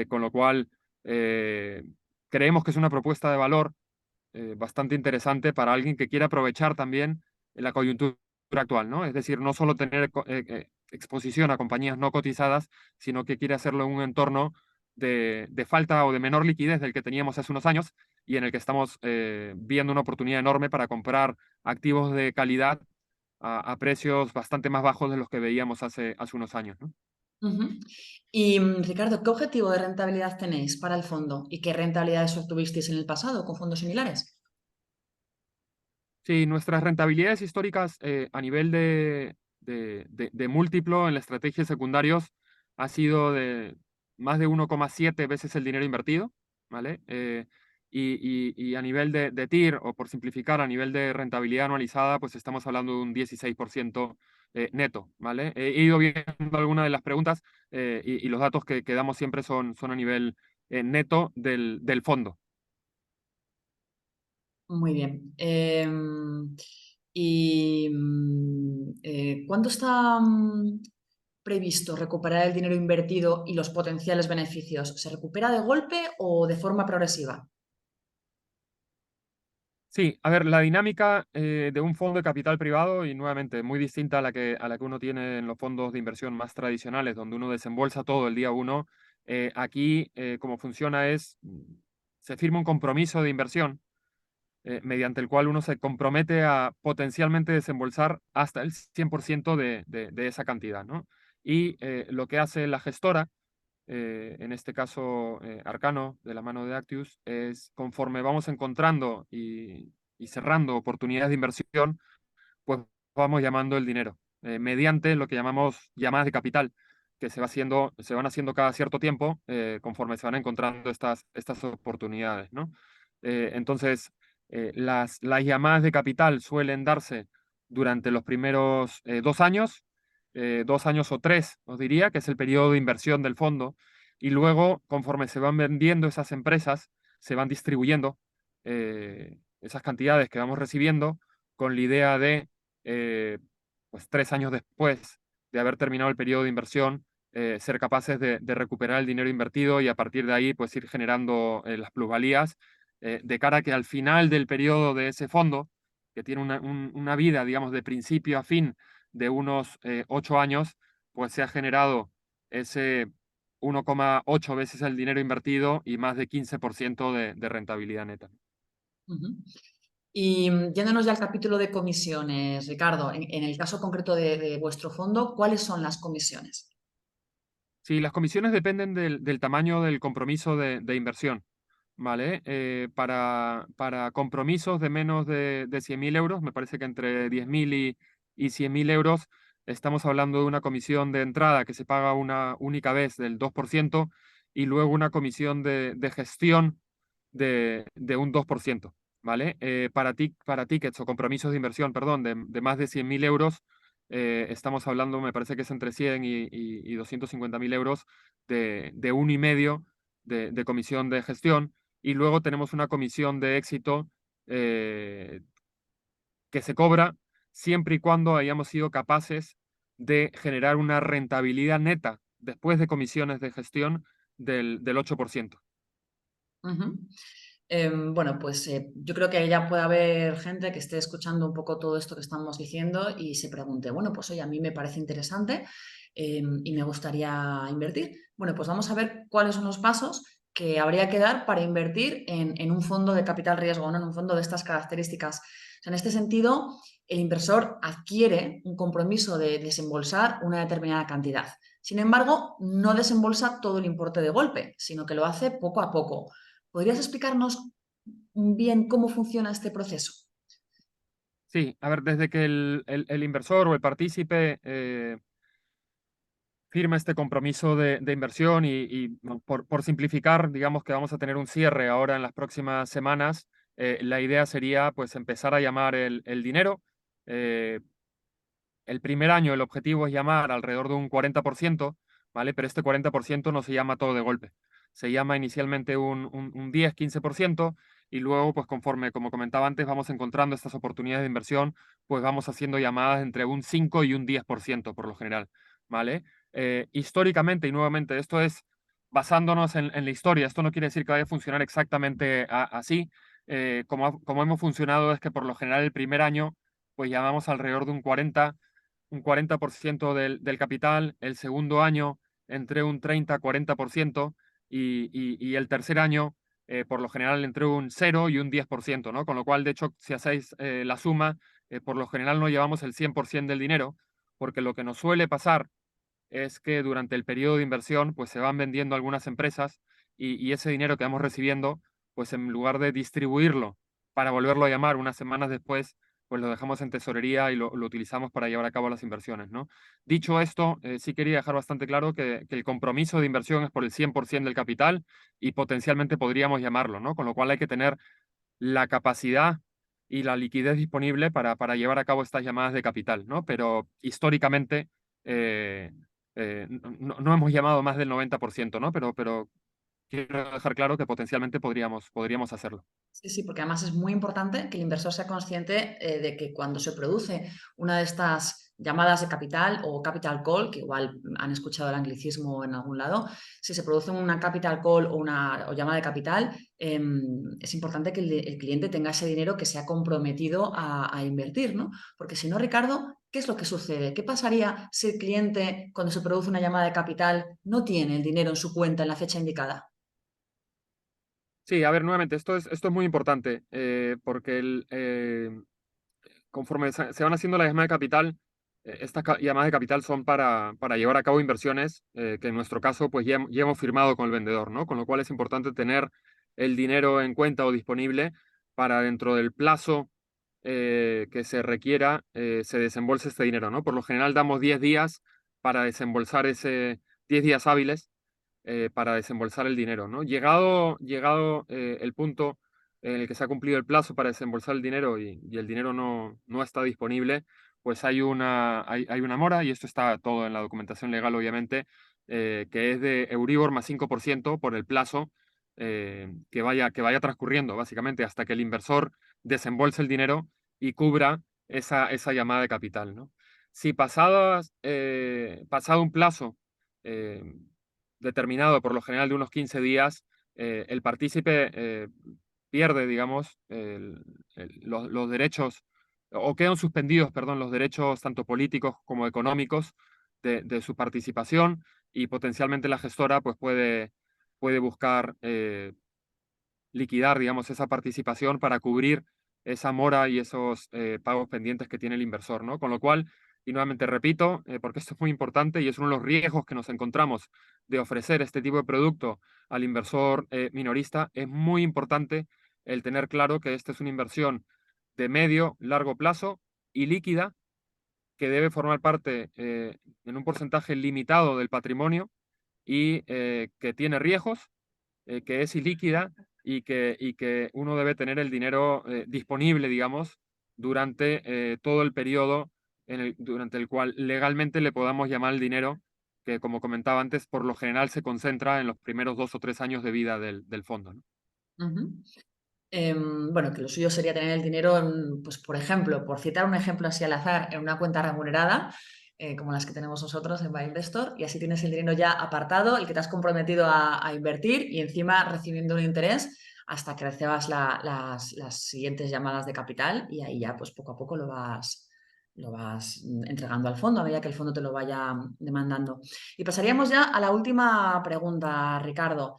con lo cual eh, creemos que es una propuesta de valor bastante interesante para alguien que quiera aprovechar también la coyuntura actual, ¿no? Es decir, no solo tener exposición a compañías no cotizadas, sino que quiere hacerlo en un entorno de falta o de menor liquidez del que teníamos hace unos años y en el que estamos viendo una oportunidad enorme para comprar activos de calidad a precios bastante más bajos de los que veíamos hace unos años, ¿no? Ujú. Y Ricardo, ¿qué objetivo de rentabilidad tenéis para el fondo y qué rentabilidades obtuvisteis en el pasado con fondos similares? Sí, nuestras rentabilidades históricas a nivel de múltiplo en la estrategia de secundarios ha sido de más de 1,7 veces el dinero invertido, ¿vale? Y a nivel de TIR, o por simplificar, a nivel de rentabilidad anualizada, pues estamos hablando de un 16% neto, ¿vale? He ido viendo algunas de las preguntas y los datos que damos siempre son a nivel neto del fondo. Muy bien. ¿Cuándo está previsto recuperar el dinero invertido y los potenciales beneficios? ¿Se recupera de golpe o de forma progresiva? Sí, a ver, la dinámica de un fondo de capital privado y nuevamente muy distinta a la que uno tiene en los fondos de inversión más tradicionales, donde uno desembolsa todo el día uno. Aquí, como funciona es, se firma un compromiso de inversión mediante el cual uno se compromete a potencialmente desembolsar hasta el 100% de esa cantidad, ¿no? Y lo que hace la gestora en este caso Arcano, de la mano de Actius, es conforme vamos encontrando y cerrando oportunidades de inversión, pues vamos llamando el dinero, mediante lo que llamamos llamadas de capital, que se van haciendo cada cierto tiempo conforme se van encontrando estas oportunidades, ¿no? Entonces, las llamadas de capital suelen darse durante los primeros 2 años, 2 años o 3, os diría, que es el periodo de inversión del fondo, y luego, conforme se van vendiendo esas empresas, se van distribuyendo esas cantidades que vamos recibiendo con la idea de, eh, pues 3 años después de haber terminado el periodo de inversión, ser capaces de recuperar el dinero invertido y a partir de ahí, pues ir generando las plusvalías de cara a que al final del periodo de ese fondo, que tiene una vida, digamos, de principio a fin de unos 8 años, pues se ha generado ese 1,8 veces el dinero invertido y más de 15% de rentabilidad neta. Ujú. Y yéndonos ya al capítulo de comisiones, Ricardo, en el caso concreto de vuestro fondo, ¿cuáles son las comisiones? Sí, las comisiones dependen del tamaño del compromiso de inversión, ¿vale? Para compromisos de menos de 100.000 euros, me parece que entre 10.000 y 100.000 euros, estamos hablando de una comisión de entrada que se paga una única vez del 2% y luego una comisión de gestión de un 2%, ¿vale? Para tickets o compromisos de inversión, perdón, de más de 100.000 euros, estamos hablando, me parece que es entre 100 y 250.000 euros de 1,5 de comisión de gestión. Y luego tenemos una comisión de éxito eh, que se cobra siempre y cuando hayamos sido capaces de generar una rentabilidad neta después de comisiones de gestión del 8%. Ujú. Bueno, pues yo creo que ya puede haber gente que esté escuchando un poco todo esto que estamos diciendo y se pregunte, bueno, pues oye, a mí me parece interesante y me gustaría invertir. Bueno, pues vamos a ver cuáles son los pasos que habría que dar para invertir en un fondo de capital riesgo, ¿no? En un fondo de estas características. O sea, en este sentido, el inversor adquiere un compromiso de desembolsar una determinada cantidad. Sin embargo, no desembolsa todo el importe de golpe, sino que lo hace poco a poco. ¿Podrías explicarnos bien cómo funciona este proceso? Sí, a ver, desde que el inversor o el partícipe firma este compromiso de inversión bueno, por simplificar, digamos que vamos a tener un cierre ahora en las próximas semanas, la idea sería pues empezar a llamar el dinero. eh, el primer año el objetivo es llamar alrededor de un 40%, ¿vale? Pero este 40% no se llama todo de golpe. Se llama inicialmente un 10, 15% y luego, pues conforme, como comentaba antes, vamos encontrando estas oportunidades de inversión, pues vamos haciendo llamadas entre un 5 y un 10% por lo general, ¿vale? Históricamente, y nuevamente, esto es basándonos en la historia, esto no quiere decir que vaya a funcionar exactamente así. Como hemos funcionado es que por lo general el primer año, pues llamamos alrededor de un 40% del capital, el segundo año entre un 30-40% y el tercer año, por lo general, entre un 0 y un 10%, ¿no? Con lo cual, de hecho, si hacéis la suma, por lo general no llevamos el 100% del dinero, porque lo que nos suele pasar es que durante el periodo de inversión, pues se van vendiendo algunas empresas y ese dinero que vamos recibiendo, pues en lugar de distribuirlo para volverlo a llamar unas semanas después, pues lo dejamos en tesorería y lo utilizamos para llevar a cabo las inversiones, ¿no? Dicho esto, sí quería dejar bastante claro que el compromiso de inversión es por el 100% del capital y potencialmente podríamos llamarlo, ¿no? Con lo cual hay que tener la capacidad y la liquidez disponible para llevar a cabo estas llamadas de capital, ¿no? Pero históricamente eh, no hemos llamado más del 90%, ¿no? Pero quiero dejar claro que potencialmente podríamos hacerlo. Sí, sí, porque además es muy importante que el inversor sea consciente de que cuando se produce una de estas llamadas de capital o capital call, que igual han escuchado el anglicismo en algún lado, si se produce una capital call o una llamada de capital, es importante que el cliente tenga ese dinero que se ha comprometido a invertir, ¿no? Porque si no, Ricardo, ¿qué es lo que sucede? ¿Qué pasaría si el cliente, cuando se produce una llamada de capital, no tiene el dinero en su cuenta en la fecha indicada? Sí, a ver, nuevamente, esto es muy importante porque conforme se van haciendo las llamadas de capital, estas llamadas de capital son para llevar a cabo inversiones que en nuestro caso pues ya hemos firmado con el vendedor, ¿no? Con lo cual es importante tener el dinero en cuenta o disponible para dentro del plazo que se requiera se desembolse este dinero, ¿no? Por lo general damos 10 días para desembolsar 10 días hábiles para desembolsar el dinero, ¿no? Llegado el punto en el que se ha cumplido el plazo para desembolsar el dinero y el dinero no está disponible, pues hay una mora, y esto está todo en la documentación legal, obviamente, que es de Euribor más 5% por el plazo que vaya transcurriendo, básicamente, hasta que el inversor desembolse el dinero y cubra esa llamada de capital, ¿no? Si pasado un plazo eh, determinado, por lo general de unos 15 días, el partícipe pierde, digamos, los derechos o quedan suspendidos, perdón, los derechos tanto políticos como económicos de su participación y potencialmente la gestora pues puede buscar liquidar, digamos, esa participación para cubrir esa mora y esos pagos pendientes que tiene el inversor, ¿no? Con lo cual, y nuevamente repito, porque esto es muy importante y es uno de los riesgos que nos encontramos de ofrecer este tipo de producto al inversor minorista, es muy importante el tener claro que esta es una inversión de medio, largo plazo y líquida que debe formar parte en un porcentaje limitado del patrimonio y que tiene riesgos, que es ilíquida y que uno debe tener el dinero disponible, digamos, durante todo el periodo durante el cual legalmente le podamos llamar el dinero, que como comentaba antes, por lo general se concentra en los primeros 2 o 3 años de vida del fondo, ¿no? Ujú. Bueno, que lo suyo sería tener el dinero, pues por ejemplo, por citar un ejemplo así al azar, en una cuenta remunerada, como las que tenemos nosotros en Investor, y así tienes el dinero ya apartado, el que te has comprometido a invertir y encima recibiendo un interés hasta que recibas las siguientes llamadas de capital y ahí ya pues poco a poco lo vas entregando al fondo a medida que el fondo te lo vaya demandando. Y pasaríamos ya a la última pregunta, Ricardo.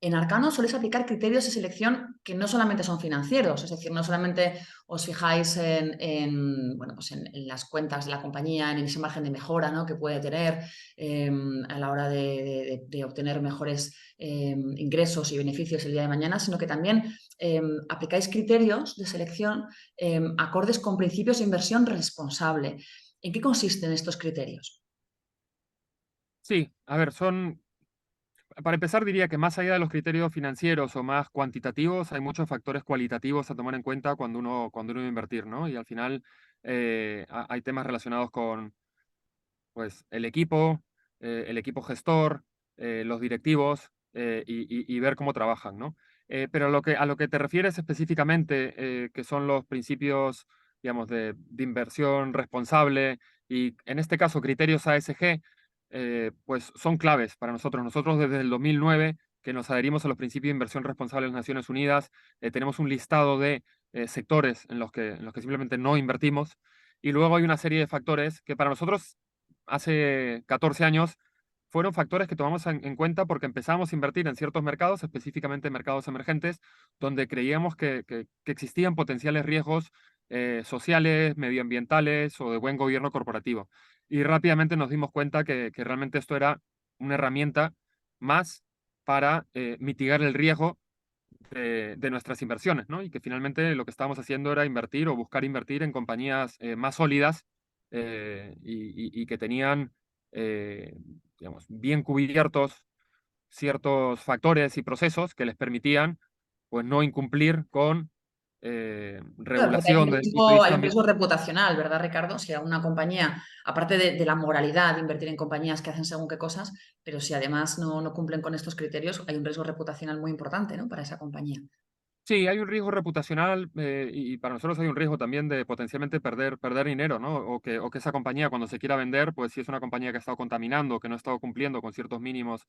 En Arcano soléis aplicar criterios de selección que no solamente son financieros, es decir, no solamente os fijáis bueno, pues en las cuentas de la compañía, en ese margen de mejora, ¿no?, que puede tener a la hora de obtener mejores ingresos y beneficios el día de mañana, sino que también aplicáis criterios de selección acordes con principios de inversión responsable. ¿En qué consisten estos criterios? Sí, a ver, para empezar diría que más allá de los criterios financieros o más cuantitativos, hay muchos factores cualitativos a tomar en cuenta cuando uno va a invertir, ¿no? Y al final hay temas relacionados con pues el equipo gestor, los directivos y ver cómo trabajan, ¿no? Pero a lo que te refieres específicamente, que son los principios, digamos, de inversión responsable y en este caso criterios ASG, pues son claves para nosotros. Nosotros desde el 2009 que nos adherimos a los principios de inversión responsable de las Naciones Unidas, tenemos un listado de sectores en los que simplemente no invertimos y luego hay una serie de factores que para nosotros hace 14 años fueron factores que tomamos en cuenta porque empezamos a invertir en ciertos mercados, específicamente mercados emergentes, donde creíamos que existían potenciales riesgos sociales, medioambientales o de buen gobierno corporativo. Y rápidamente nos dimos cuenta que realmente esto era una herramienta más para mitigar el riesgo de nuestras inversiones, ¿no? Y que finalmente lo que estábamos haciendo era invertir o buscar invertir en compañías más sólidas y que tenían, eh, digamos, bien cubiertos ciertos factores y procesos que les permitían, pues, no incumplir con Claro, porque hay regulación un desde el punto de riesgo, hay vista un riesgo ambiental. reputacional, ¿verdad, Ricardo? Si a una compañía, aparte de la moralidad de invertir en compañías que hacen según qué cosas, pero si además no cumplen con estos criterios, hay un riesgo reputacional muy importante, ¿no?, para esa compañía. Sí, hay un riesgo reputacional y para nosotros hay un riesgo también de potencialmente perder dinero, ¿no? O que esa compañía cuando se quiera vender, pues si es una compañía que ha estado contaminando, que no ha estado cumpliendo con ciertos mínimos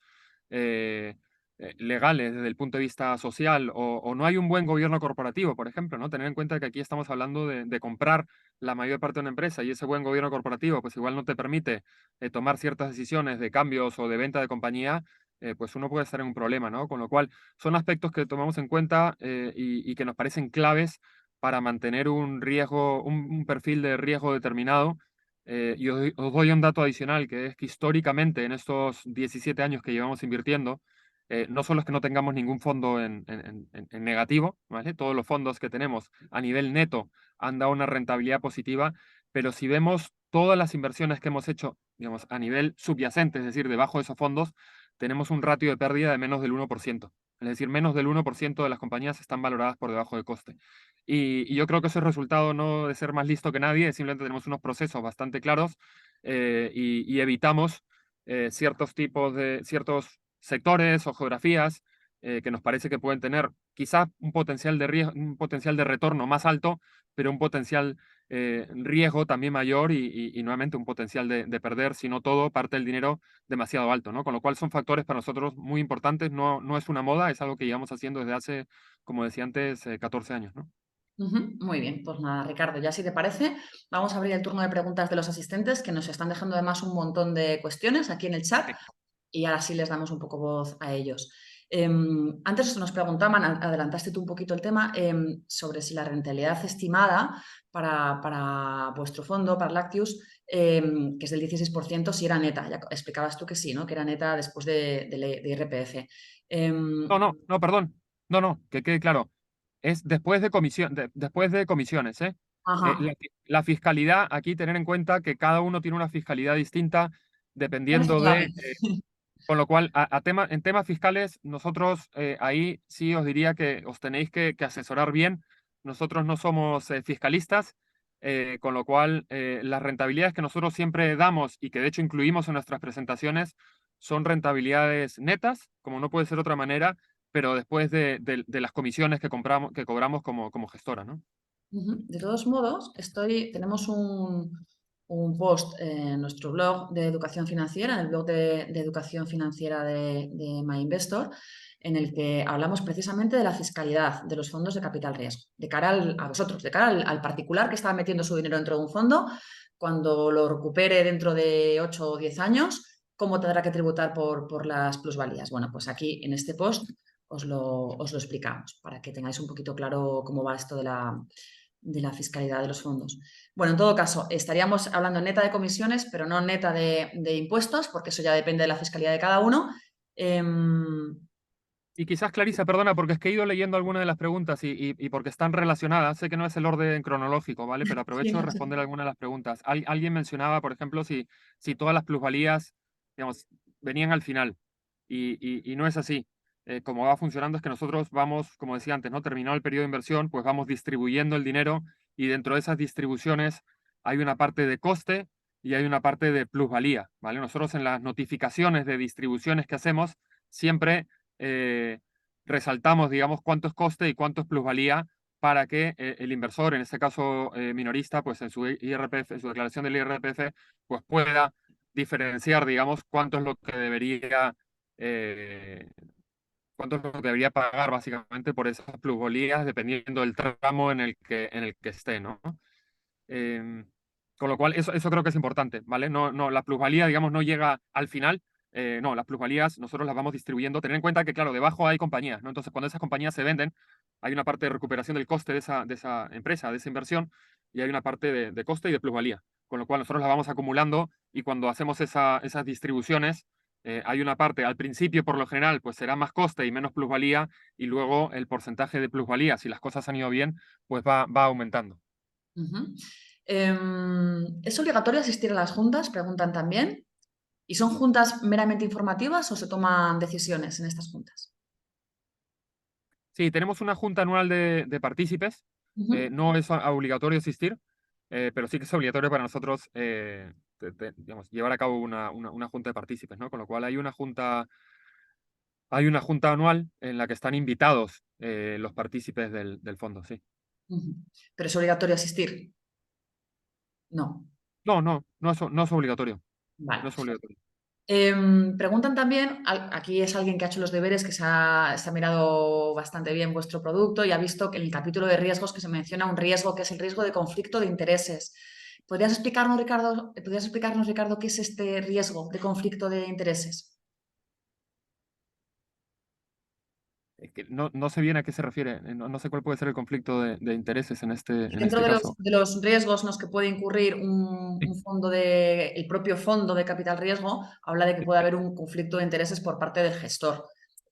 eh, legales desde el punto de vista social o no hay un buen gobierno corporativo, por ejemplo, ¿no? Tener en cuenta que aquí estamos hablando de comprar la mayor parte de una empresa y ese buen gobierno corporativo, pues igual no te permite tomar ciertas decisiones de cambios o de venta de compañía, pues uno puede estar en un problema, ¿no? Con lo cual son aspectos que tomamos en cuenta y que nos parecen claves para mantener un riesgo, un perfil de riesgo determinado. Y os doy un dato adicional, que es que históricamente en estos 17 años que llevamos invirtiendo, no solo es que no tengamos ningún fondo en negativo, ¿vale? Todos los fondos que tenemos a nivel neto han dado una rentabilidad positiva, pero si vemos todas las inversiones que hemos hecho, digamos, a nivel subyacente, es decir, debajo de esos fondos, tenemos un ratio de pérdida de menos del 1%. Es decir, menos del 1% de las compañías están valoradas por debajo de coste. Y yo creo que eso es resultado no de ser más listo que nadie, simplemente tenemos unos procesos bastante claros y evitamos ciertos sectores o geografías que nos parece que pueden tener quizás un potencial de riesgo, un potencial de retorno más alto, pero un potencial riesgo también mayor y nuevamente un potencial de perder, si no todo, parte del dinero demasiado alto, ¿no? Con lo cual son factores para nosotros muy importantes, no es una moda, es algo que llevamos haciendo desde hace, como decía antes, 14 años, ¿no? Ujú, muy bien, pues nada, Ricardo, ya si te parece, vamos a abrir el turno de preguntas de los asistentes que nos están dejando además un montón de cuestiones aquí en el chat Sí. y ahora sí les damos un poco voz a ellos. Antes nos preguntaban, adelantaste tú un poquito el tema, sobre si la rentabilidad estimada para vuestro fondo, para Lactius, que es del 16%, si era neta. Ya explicabas tú que sí, ¿no? Que era neta después de IRPF. No, Em, no, no, perdón. No, no, que quede claro. Es después de después de comisiones, ¿eh? ajá, La fiscalidad, aquí tener en cuenta que cada uno tiene una fiscalidad distinta ¿cuál es la dependiendo de, clave? con lo cual, en temas fiscales, nosotros ahí sí os diría que os tenéis que asesorar bien. Nosotros no somos fiscalistas, con lo cual las rentabilidades que nosotros siempre damos y que de hecho incluimos en nuestras presentaciones son rentabilidades netas, como no puede ser de otra manera, pero después de las comisiones que cobramos como gestora, ¿no? Ujú. De todos modos, tenemos un post en nuestro blog de educación financiera, en el blog de educación financiera de MyInvestor, en el que hablamos precisamente de la fiscalidad de los fondos de capital riesgo, de cara a vosotros, de cara al particular que está metiendo su dinero dentro de un fondo, cuando lo recupere dentro de 8 o 10 años, cómo tendrá que tributar por las plusvalías. Bueno, pues aquí en este post os lo explicamos para que tengáis un poquito claro cómo va esto de la fiscalidad de los fondos. Bueno, en todo caso, estaríamos hablando neta de comisiones, pero no neta de impuestos, porque eso ya depende de la fiscalidad de cada uno. Y quizás, Clarisa, perdona, porque es que he ido leyendo algunas de las preguntas y porque están relacionadas. Sé que no es el orden cronológico, ¿vale? Pero Sí, aprovecho de no sé. responder algunas de las preguntas. Alguien mencionaba, por ejemplo, si todas las plusvalías, digamos, venían al final. Y no es así. Como va funcionando es que nosotros vamos, como decía antes, ¿no? Terminado el periodo de inversión, pues vamos distribuyendo el dinero y dentro de esas distribuciones hay una parte de coste y hay una parte de plusvalía, ¿vale? Nosotros en las notificaciones de distribuciones que hacemos siempre eh, resaltamos, digamos, cuánto es coste y cuánto es plusvalía para que el inversor, en este caso minorista, pues en su IRPF, en su declaración del IRPF, pues pueda diferenciar, digamos, eh, cuánto es lo que debería pagar básicamente por esas plusvalías, dependiendo del tramo en el que esté, ¿no? Eh, con lo cual, eso creo que es importante, ¿vale? No, no, la plusvalía, digamos, no llega al final. No, las plusvalías nosotros las vamos distribuyendo. Tener en cuenta que, claro, debajo hay compañías, ¿no? Entonces, cuando esas compañías se venden, hay una parte de recuperación del coste de esa empresa, de esa inversión, y hay una parte de coste y de plusvalía. Con lo cual, nosotros las vamos acumulando y cuando hacemos esas distribuciones, hay una parte, al principio, por lo general, pues será más coste y menos plusvalía, y luego el porcentaje de plusvalía, si las cosas han ido bien, pues va aumentando. Ujú. ¿Es obligatorio asistir a las juntas? Preguntan también. ¿Y son juntas meramente informativas o se toman decisiones en estas juntas? Sí, tenemos una junta anual de partícipes. Ujú, No es obligatorio asistir, pero sí que es obligatorio para nosotros digamos, llevar a cabo una junta de partícipes, ¿no? Con lo cual hay una junta anual en la que están invitados los partícipes del fondo, sí. ujú. ¿Pero es obligatorio asistir? No. No, no, no es obligatorio. No Vale. es obligatorio. Preguntan también, aquí es alguien que ha hecho los deberes, que se ha mirado bastante bien vuestro producto y ha visto que en el capítulo de riesgos que se menciona un riesgo que es el riesgo de conflicto de intereses. ¿Podrías explicarnos, Ricardo, qué es este riesgo de conflicto de intereses? Es que no sé bien a qué se refiere. No sé cuál puede ser el conflicto de intereses Y en dentro este de los, caso. de los riesgos en los que puede incurrir el propio fondo de capital riesgo, habla de que puede haber un conflicto de intereses por parte del gestor.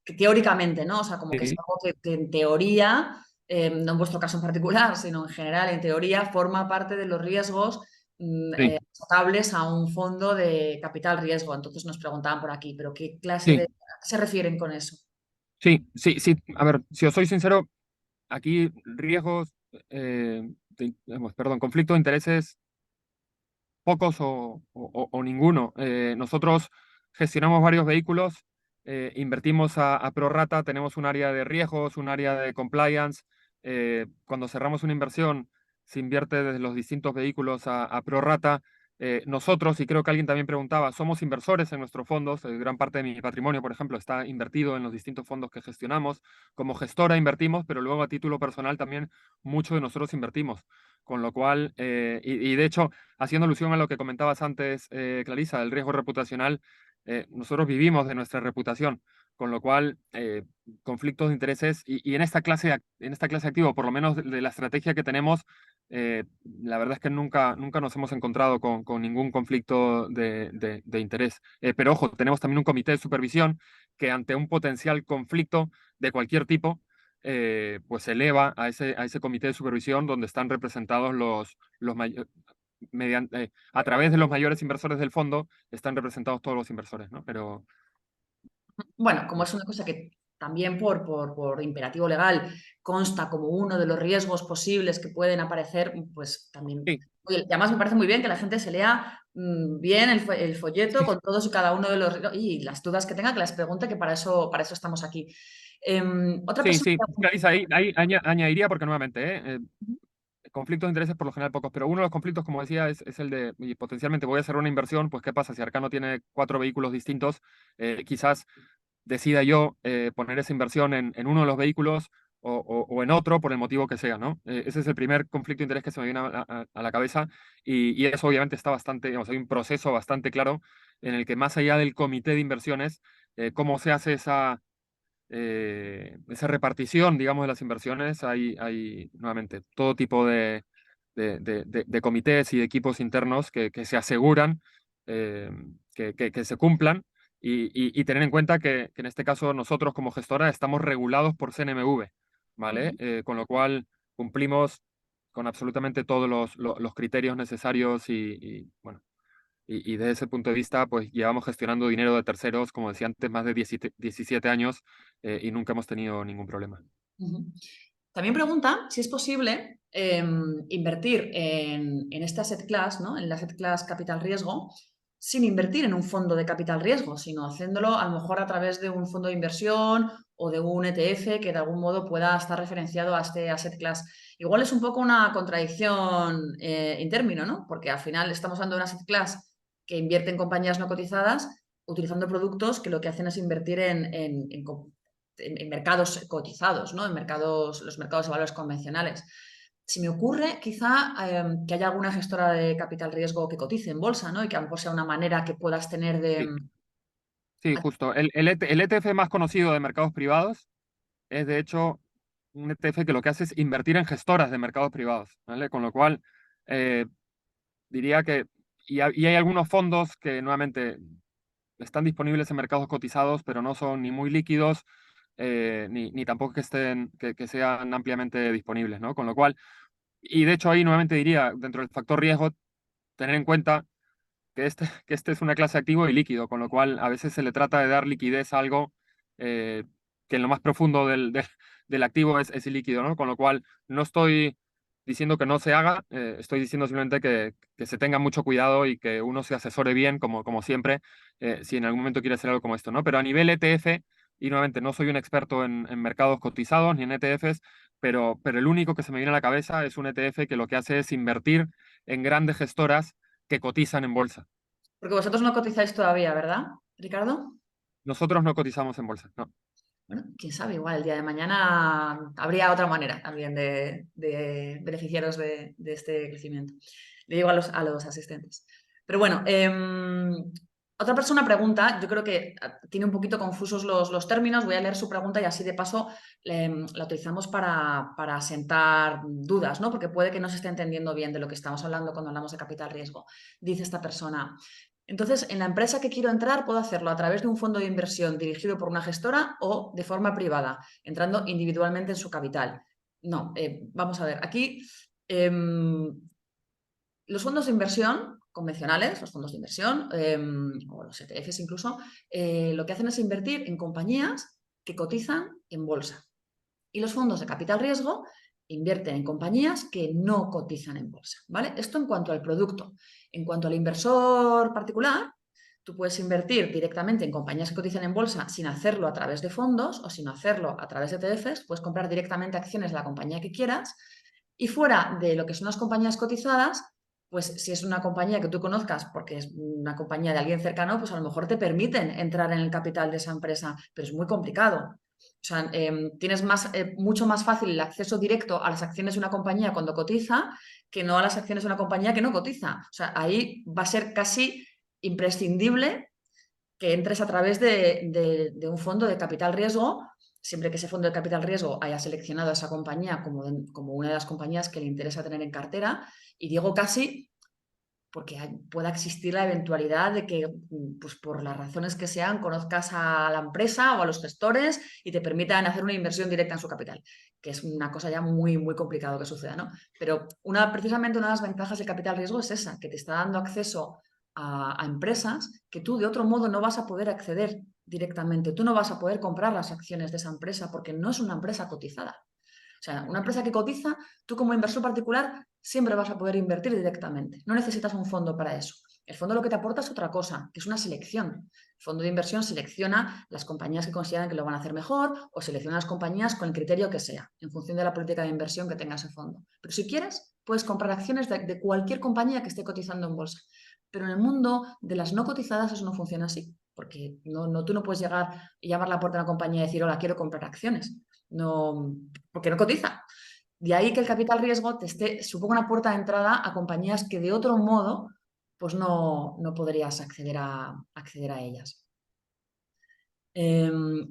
Que teóricamente, ¿no? O sea, como que es Sí, algo que en teoría, no en vuestro caso en particular, sino en general, en teoría, forma parte de los riesgos sí, achacables a un fondo de capital riesgo. Entonces nos preguntaban por aquí, ¿pero qué clase sí, ¿a qué se refieren con eso? sí. A ver, si os soy sincero, aquí riesgos, perdón, conflicto de intereses pocos o ninguno. Nosotros gestionamos varios vehículos, invertimos a prorrata, tenemos un área de riesgos, un área de compliance. Cuando cerramos una inversión, se invierte desde los distintos vehículos a prorrata. nosotros, y creo que alguien también preguntaba, somos inversores en nuestros fondos. Gran parte de mi patrimonio, por ejemplo, está invertido en los distintos fondos que gestionamos. Como gestora invertimos, pero luego a título personal también muchos de nosotros invertimos. Con lo cual, y de hecho, haciendo alusión a lo que comentabas antes, Clarisa, el riesgo reputacional, nosotros vivimos de nuestra reputación. Con lo cual, conflictos de intereses y en esta clase activo, por lo menos de la estrategia que tenemos, la verdad es que nunca nos hemos encontrado con ningún conflicto de interés. Pero ojo, tenemos también un comité de supervisión que ante un potencial conflicto de cualquier tipo, pues se eleva a ese comité de supervisión donde están representados mediante, a través de los mayores inversores del fondo, están representados todos los inversores, ¿no? Pero Bueno, como es una cosa que también por imperativo legal consta como uno de los riesgos posibles que pueden aparecer, pues también. sí, Oye, y además me parece muy bien que la gente se lea bien el folleto con todos y cada uno de los. Y las dudas que tenga, que las pregunte, que para eso estamos aquí. Otra sí, persona. sí. Clarisa, ahí añadiría, porque nuevamente, conflictos de intereses por lo general pocos, pero uno de los conflictos, como decía, es el de, y potencialmente voy a hacer una inversión, pues ¿qué pasa si Arcano tiene 4 vehículos distintos? Quizás decida yo poner esa inversión en uno de los vehículos o en otro por el motivo que sea, ¿no? Ese es el primer conflicto de interés que se me viene a la cabeza y eso obviamente está bastante, digamos, hay un proceso bastante claro en el que más allá del comité de inversiones, cómo se hace esa repartición, digamos, de las inversiones, hay nuevamente todo tipo de comités y de equipos internos que se aseguran eh, que se cumplan y tener en cuenta que en este caso nosotros como gestora estamos regulados por CNMV, ¿vale? Con lo cual cumplimos con absolutamente todos los criterios necesarios bueno, y desde ese punto de vista, pues llevamos gestionando dinero de terceros, como decía antes, más de 17 años y nunca hemos tenido ningún problema. Ujú. También pregunta si es posible invertir en este asset class, ¿no? En el asset class capital riesgo, sin invertir en un fondo de capital riesgo, sino haciéndolo a lo mejor a través de un fondo de inversión o de un ETF que de algún modo pueda estar referenciado a este asset class. Igual es un poco una contradicción en término, ¿no? Porque al final estamos hablando de un asset class que invierte en compañías no cotizadas utilizando productos que lo que hacen es invertir en mercados cotizados, ¿no? En los mercados de valores convencionales. Se me ocurre quizá que haya alguna gestora de capital riesgo que cotice en bolsa, ¿no? Y que a lo mejor sea una manera que puedas tener de. Sí, sí, justo. El ETF más conocido de mercados privados es, de hecho, un ETF que lo que hace es invertir en gestoras de mercados privados, ¿vale? Con lo cual, eh, diría que, y hay algunos fondos que nuevamente están disponibles en mercados cotizados, pero no son ni muy líquidos, ni tampoco que sean ampliamente disponibles, ¿no? Con lo cual, y de hecho ahí nuevamente diría, dentro del factor riesgo, tener en cuenta que este es una clase activo y líquido, con lo cual a veces se le trata de dar liquidez a algo eh, que en lo más profundo del activo es ilíquido, ¿no? Con lo cual no estoy diciendo que no se haga, estoy diciendo simplemente que se tenga mucho cuidado y que uno se asesore bien, como siempre, si en algún momento quiere hacer algo como esto, ¿no? Pero a nivel ETF, y nuevamente no soy un experto en mercados cotizados ni en ETFs, pero el único que se me viene a la cabeza es un ETF que lo que hace es invertir en grandes gestoras que cotizan en bolsa. Porque vosotros no cotizáis todavía, ¿verdad, Ricardo? Nosotros no cotizamos en bolsa, no. Bueno, quién sabe, igual el día de mañana habría otra manera también de beneficiaros de este crecimiento. Le digo a los asistentes. Pero bueno, otra persona pregunta, yo creo que tiene un poquito confusos los términos, voy a leer su pregunta y así de paso la utilizamos para asentar dudas, ¿no? Porque puede que no se esté entendiendo bien de lo que estamos hablando cuando hablamos de capital riesgo. Dice esta persona, entonces, en la empresa que quiero entrar, puedo hacerlo a través de un fondo de inversión dirigido por una gestora o de forma privada, entrando individualmente en su capital. No, vamos a ver, aquí los fondos de inversión convencionales, los fondos de inversión o los ETFs incluso, lo que hacen es invertir en compañías que cotizan en bolsa. Y los fondos de capital riesgo invierten en compañías que no cotizan en bolsa, ¿vale? Esto en cuanto al producto. En cuanto al inversor particular, tú puedes invertir directamente en compañías que cotizan en bolsa sin hacerlo a través de fondos o sin hacerlo a través de ETFs, puedes comprar directamente acciones de la compañía que quieras y fuera de lo que son las compañías cotizadas, pues si es una compañía que tú conozcas, porque es una compañía de alguien cercano, pues a lo mejor te permiten entrar en el capital de esa empresa, pero es muy complicado. O sea, tienes mucho más fácil el acceso directo a las acciones de una compañía cuando cotiza que no a las acciones de una compañía que no cotiza. O sea, ahí va a ser casi imprescindible que entres a través de un fondo de capital riesgo, siempre que ese fondo de capital riesgo haya seleccionado a esa compañía como una de las compañías que le interesa tener en cartera. Y digo casi porque pueda existir la eventualidad de que, pues por las razones que sean, conozcas a la empresa o a los gestores y te permitan hacer una inversión directa en su capital, que es una cosa ya muy, muy complicado que suceda, ¿no? Pero precisamente una de las ventajas del capital riesgo es esa, que te está dando acceso a empresas que tú de otro modo no vas a poder acceder directamente. Tú no vas a poder comprar las acciones de esa empresa porque no es una empresa cotizada. O sea, una empresa que cotiza, tú como inversor particular siempre vas a poder invertir directamente. No necesitas un fondo para eso. El fondo lo que te aporta es otra cosa, que es una selección. El fondo de inversión selecciona las compañías que consideran que lo van a hacer mejor o selecciona las compañías con el criterio que sea, en función de la política de inversión que tenga ese fondo. Pero si quieres, puedes comprar acciones de cualquier compañía que esté cotizando en bolsa. Pero en el mundo de las no cotizadas eso no funciona así, porque tú no puedes llegar y llamar a la puerta de una compañía y decir, hola, quiero comprar acciones. No, porque no cotiza. De ahí que el capital riesgo suponga una puerta de entrada a compañías que de otro modo pues no podrías acceder a ellas.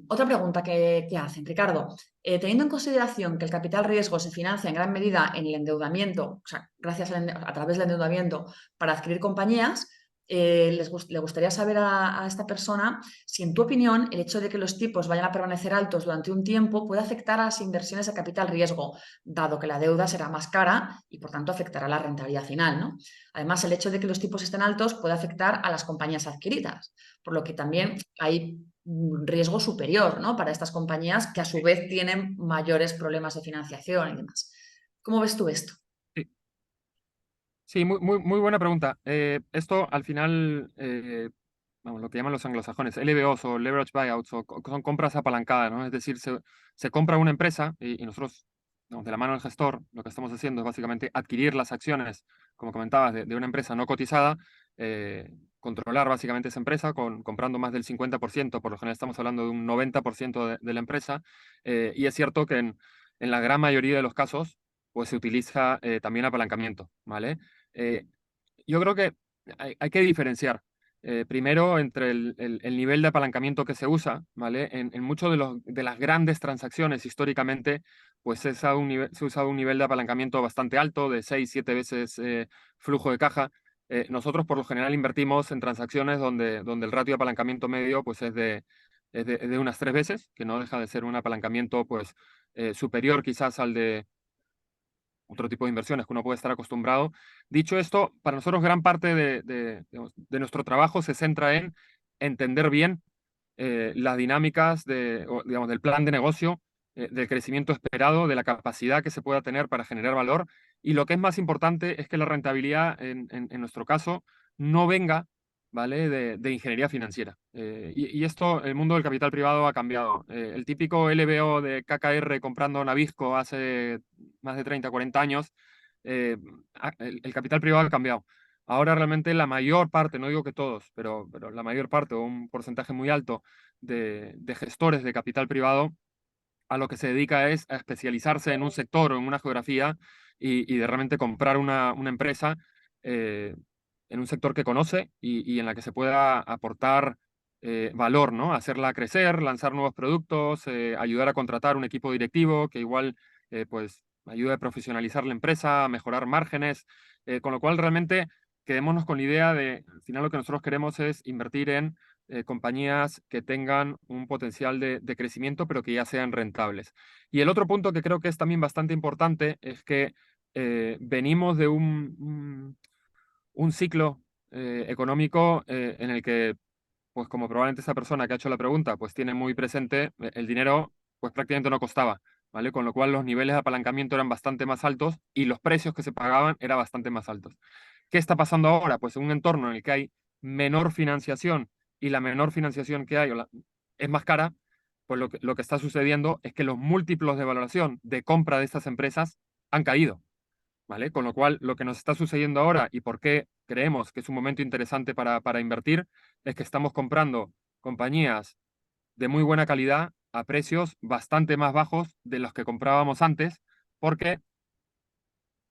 Otra pregunta que hacen, Ricardo. Teniendo en consideración que el capital riesgo se financia en gran medida en el endeudamiento, o sea, gracias a través del endeudamiento para adquirir compañías, le gustaría saber a esta persona si, en tu opinión, el hecho de que los tipos vayan a permanecer altos durante un tiempo puede afectar a las inversiones de capital riesgo, dado que la deuda será más cara y, por tanto, afectará a la rentabilidad final, ¿no? Además, el hecho de que los tipos estén altos puede afectar a las compañías adquiridas, por lo que también hay un riesgo superior, ¿no? Para estas compañías que a su vez tienen mayores problemas de financiación y demás. ¿Cómo ves tú esto? Sí, sí, muy buena pregunta. Esto al final, vamos, lo que llaman los anglosajones, LBOs o leverage buyouts, son compras apalancadas, ¿no? Es decir, se compra una empresa y nosotros, digamos, de la mano del gestor, lo que estamos haciendo es básicamente adquirir las acciones, como comentabas, de una empresa no cotizada, controlar básicamente esa empresa comprando más del 50%, por lo general estamos hablando de un 90% de la empresa, y es cierto que en la gran mayoría de los casos, pues se utiliza también apalancamiento, ¿vale? Eh, yo creo que hay que diferenciar primero entre el nivel de apalancamiento que se usa, ¿vale? En muchos de las grandes transacciones históricamente, pues se usa un nivel de apalancamiento bastante alto, de 6 7 veces flujo de caja. Nosotros por lo general invertimos en transacciones donde el ratio de apalancamiento medio pues es de unas 3 veces, que no deja de ser un apalancamiento pues superior quizás al de otro tipo de inversiones que uno puede estar acostumbrado. Dicho esto, para nosotros gran parte digamos, de nuestro trabajo se centra en entender bien las dinámicas digamos, del plan de negocio, del crecimiento esperado, de la capacidad que se pueda tener para generar valor. Y lo que es más importante es que la rentabilidad, en nuestro caso, no venga, ¿vale? De ingeniería financiera. Y esto, el mundo del capital privado ha cambiado. El típico LBO de KKR comprando Nabisco hace más de 30 40 años, el capital privado ha cambiado. Ahora realmente la mayor parte, no digo que todos, pero la mayor parte o un porcentaje muy alto de gestores de capital privado a lo que se dedica es a especializarse en un sector o en una geografía y de realmente comprar una empresa eh, en un sector que conoce y en la que se pueda aportar valor, ¿no? Hacerla crecer, lanzar nuevos productos, ayudar a contratar un equipo directivo que igual pues ayude a profesionalizar la empresa, a mejorar márgenes, con lo cual realmente quedémonos con la idea de, al final lo que nosotros queremos es invertir en compañías que tengan un potencial de crecimiento, pero que ya sean rentables. Y el otro punto que creo que es también bastante importante es que venimos de un ciclo económico en el que, pues como probablemente esa persona que ha hecho la pregunta, pues tiene muy presente, el dinero pues prácticamente no costaba, ¿vale? Con lo cual los niveles de apalancamiento eran bastante más altos y los precios que se pagaban eran bastante más altos. ¿Qué está pasando ahora? Pues en un entorno en el que hay menor financiación y la menor financiación que hay es más cara, pues lo que está sucediendo es que los múltiplos de valoración de compra de estas empresas han caído. ¿vale? Con lo cual, lo que nos está sucediendo ahora y por qué creemos que es un momento interesante para invertir es que estamos comprando compañías de muy buena calidad a precios bastante más bajos de los que comprábamos antes, porque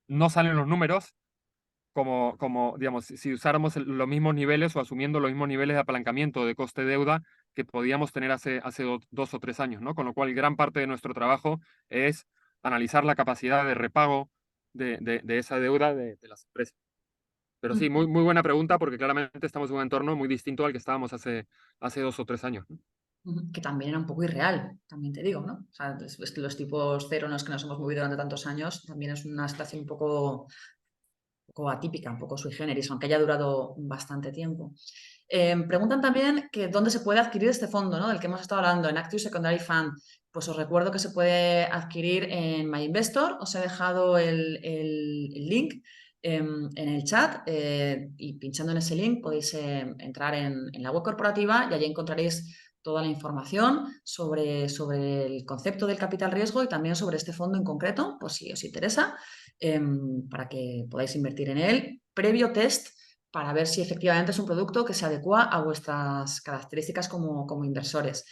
no salen los números como digamos, si usáramos los mismos niveles o asumiendo los mismos niveles de apalancamiento de coste de deuda que podíamos tener hace 2 o 3 años, ¿no? Con lo cual, gran parte de nuestro trabajo es analizar la capacidad de repago de esa deuda de las empresas. Pero sí, muy, muy buena pregunta porque claramente estamos en un entorno muy distinto al que estábamos hace 2 o 3 años, ¿no? Ujú, que también era un poco irreal, también te digo, ¿no? O sea, es que los tipos cero en los que nos hemos movido durante tantos años también es una situación un poco atípica, un poco sui generis, aunque haya durado bastante tiempo. Preguntan también que dónde se puede adquirir este fondo, ¿no? Del que hemos estado hablando, en Active Secondary Fund. Pues os recuerdo que se puede adquirir en MyInvestor. Os he dejado el link en el chat y pinchando en ese link podéis entrar en la web corporativa y allí encontraréis toda la información sobre el concepto del capital riesgo y también sobre este fondo en concreto, por si os interesa, para que podáis invertir en él, previo test para ver si efectivamente es un producto que se adecua a vuestras características como inversores.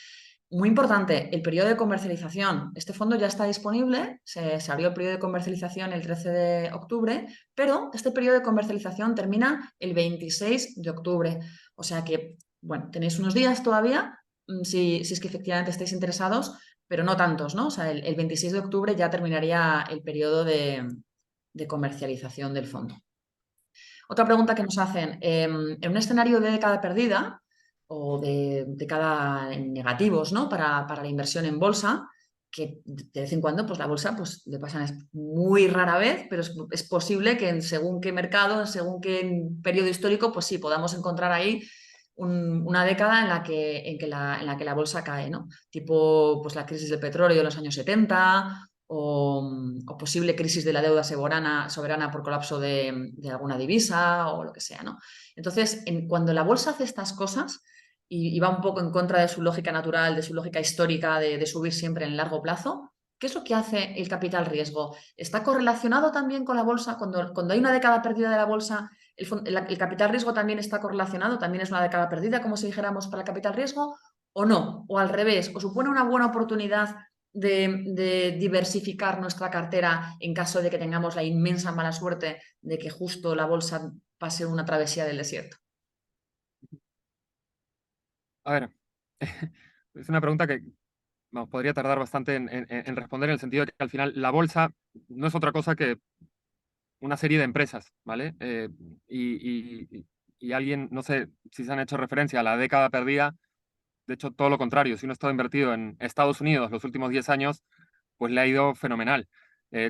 Muy importante, el periodo de comercialización. Este fondo ya está disponible, se abrió el periodo de comercialización el 13 de octubre, pero este periodo de comercialización termina el 26 de octubre. O sea que, bueno, tenéis unos días todavía, si es que efectivamente estáis interesados, pero no tantos, ¿no? O sea, el 26 de octubre ya terminaría el periodo de comercialización del fondo. Otra pregunta que nos hacen, en un escenario de década perdida o de década en negativos, ¿no? Para la inversión en bolsa, que de vez en cuando pues la bolsa pues, le pasan es muy rara vez, pero es posible que en según qué mercado, en según qué periodo histórico, pues sí, podamos encontrar ahí una década en la que la bolsa cae, ¿no? Tipo pues la crisis del petróleo de los años 70 o posible crisis de la deuda soberana por colapso de alguna divisa o lo que sea, ¿no? Entonces, cuando la bolsa hace estas cosas y va un poco en contra de su lógica natural, de su lógica histórica de subir siempre en largo plazo, ¿qué es lo que hace el capital riesgo? ¿Está correlacionado también con la bolsa? Cuando hay una década perdida de la bolsa, el capital riesgo también está correlacionado, también es una década perdida, como si dijéramos, para el capital riesgo, o no, o al revés, o supone una buena oportunidad de diversificar nuestra cartera en caso de que tengamos la inmensa mala suerte de que justo la bolsa pase una travesía del desierto. A ver, es una pregunta que vamos, podría tardar bastante en responder en el sentido de que al final la bolsa no es otra cosa que una serie de empresas, ¿vale? Y alguien, no sé si se han hecho referencia a la década perdida, de hecho todo lo contrario, si uno ha estado invertido en Estados Unidos los últimos 10 años, pues le ha ido fenomenal.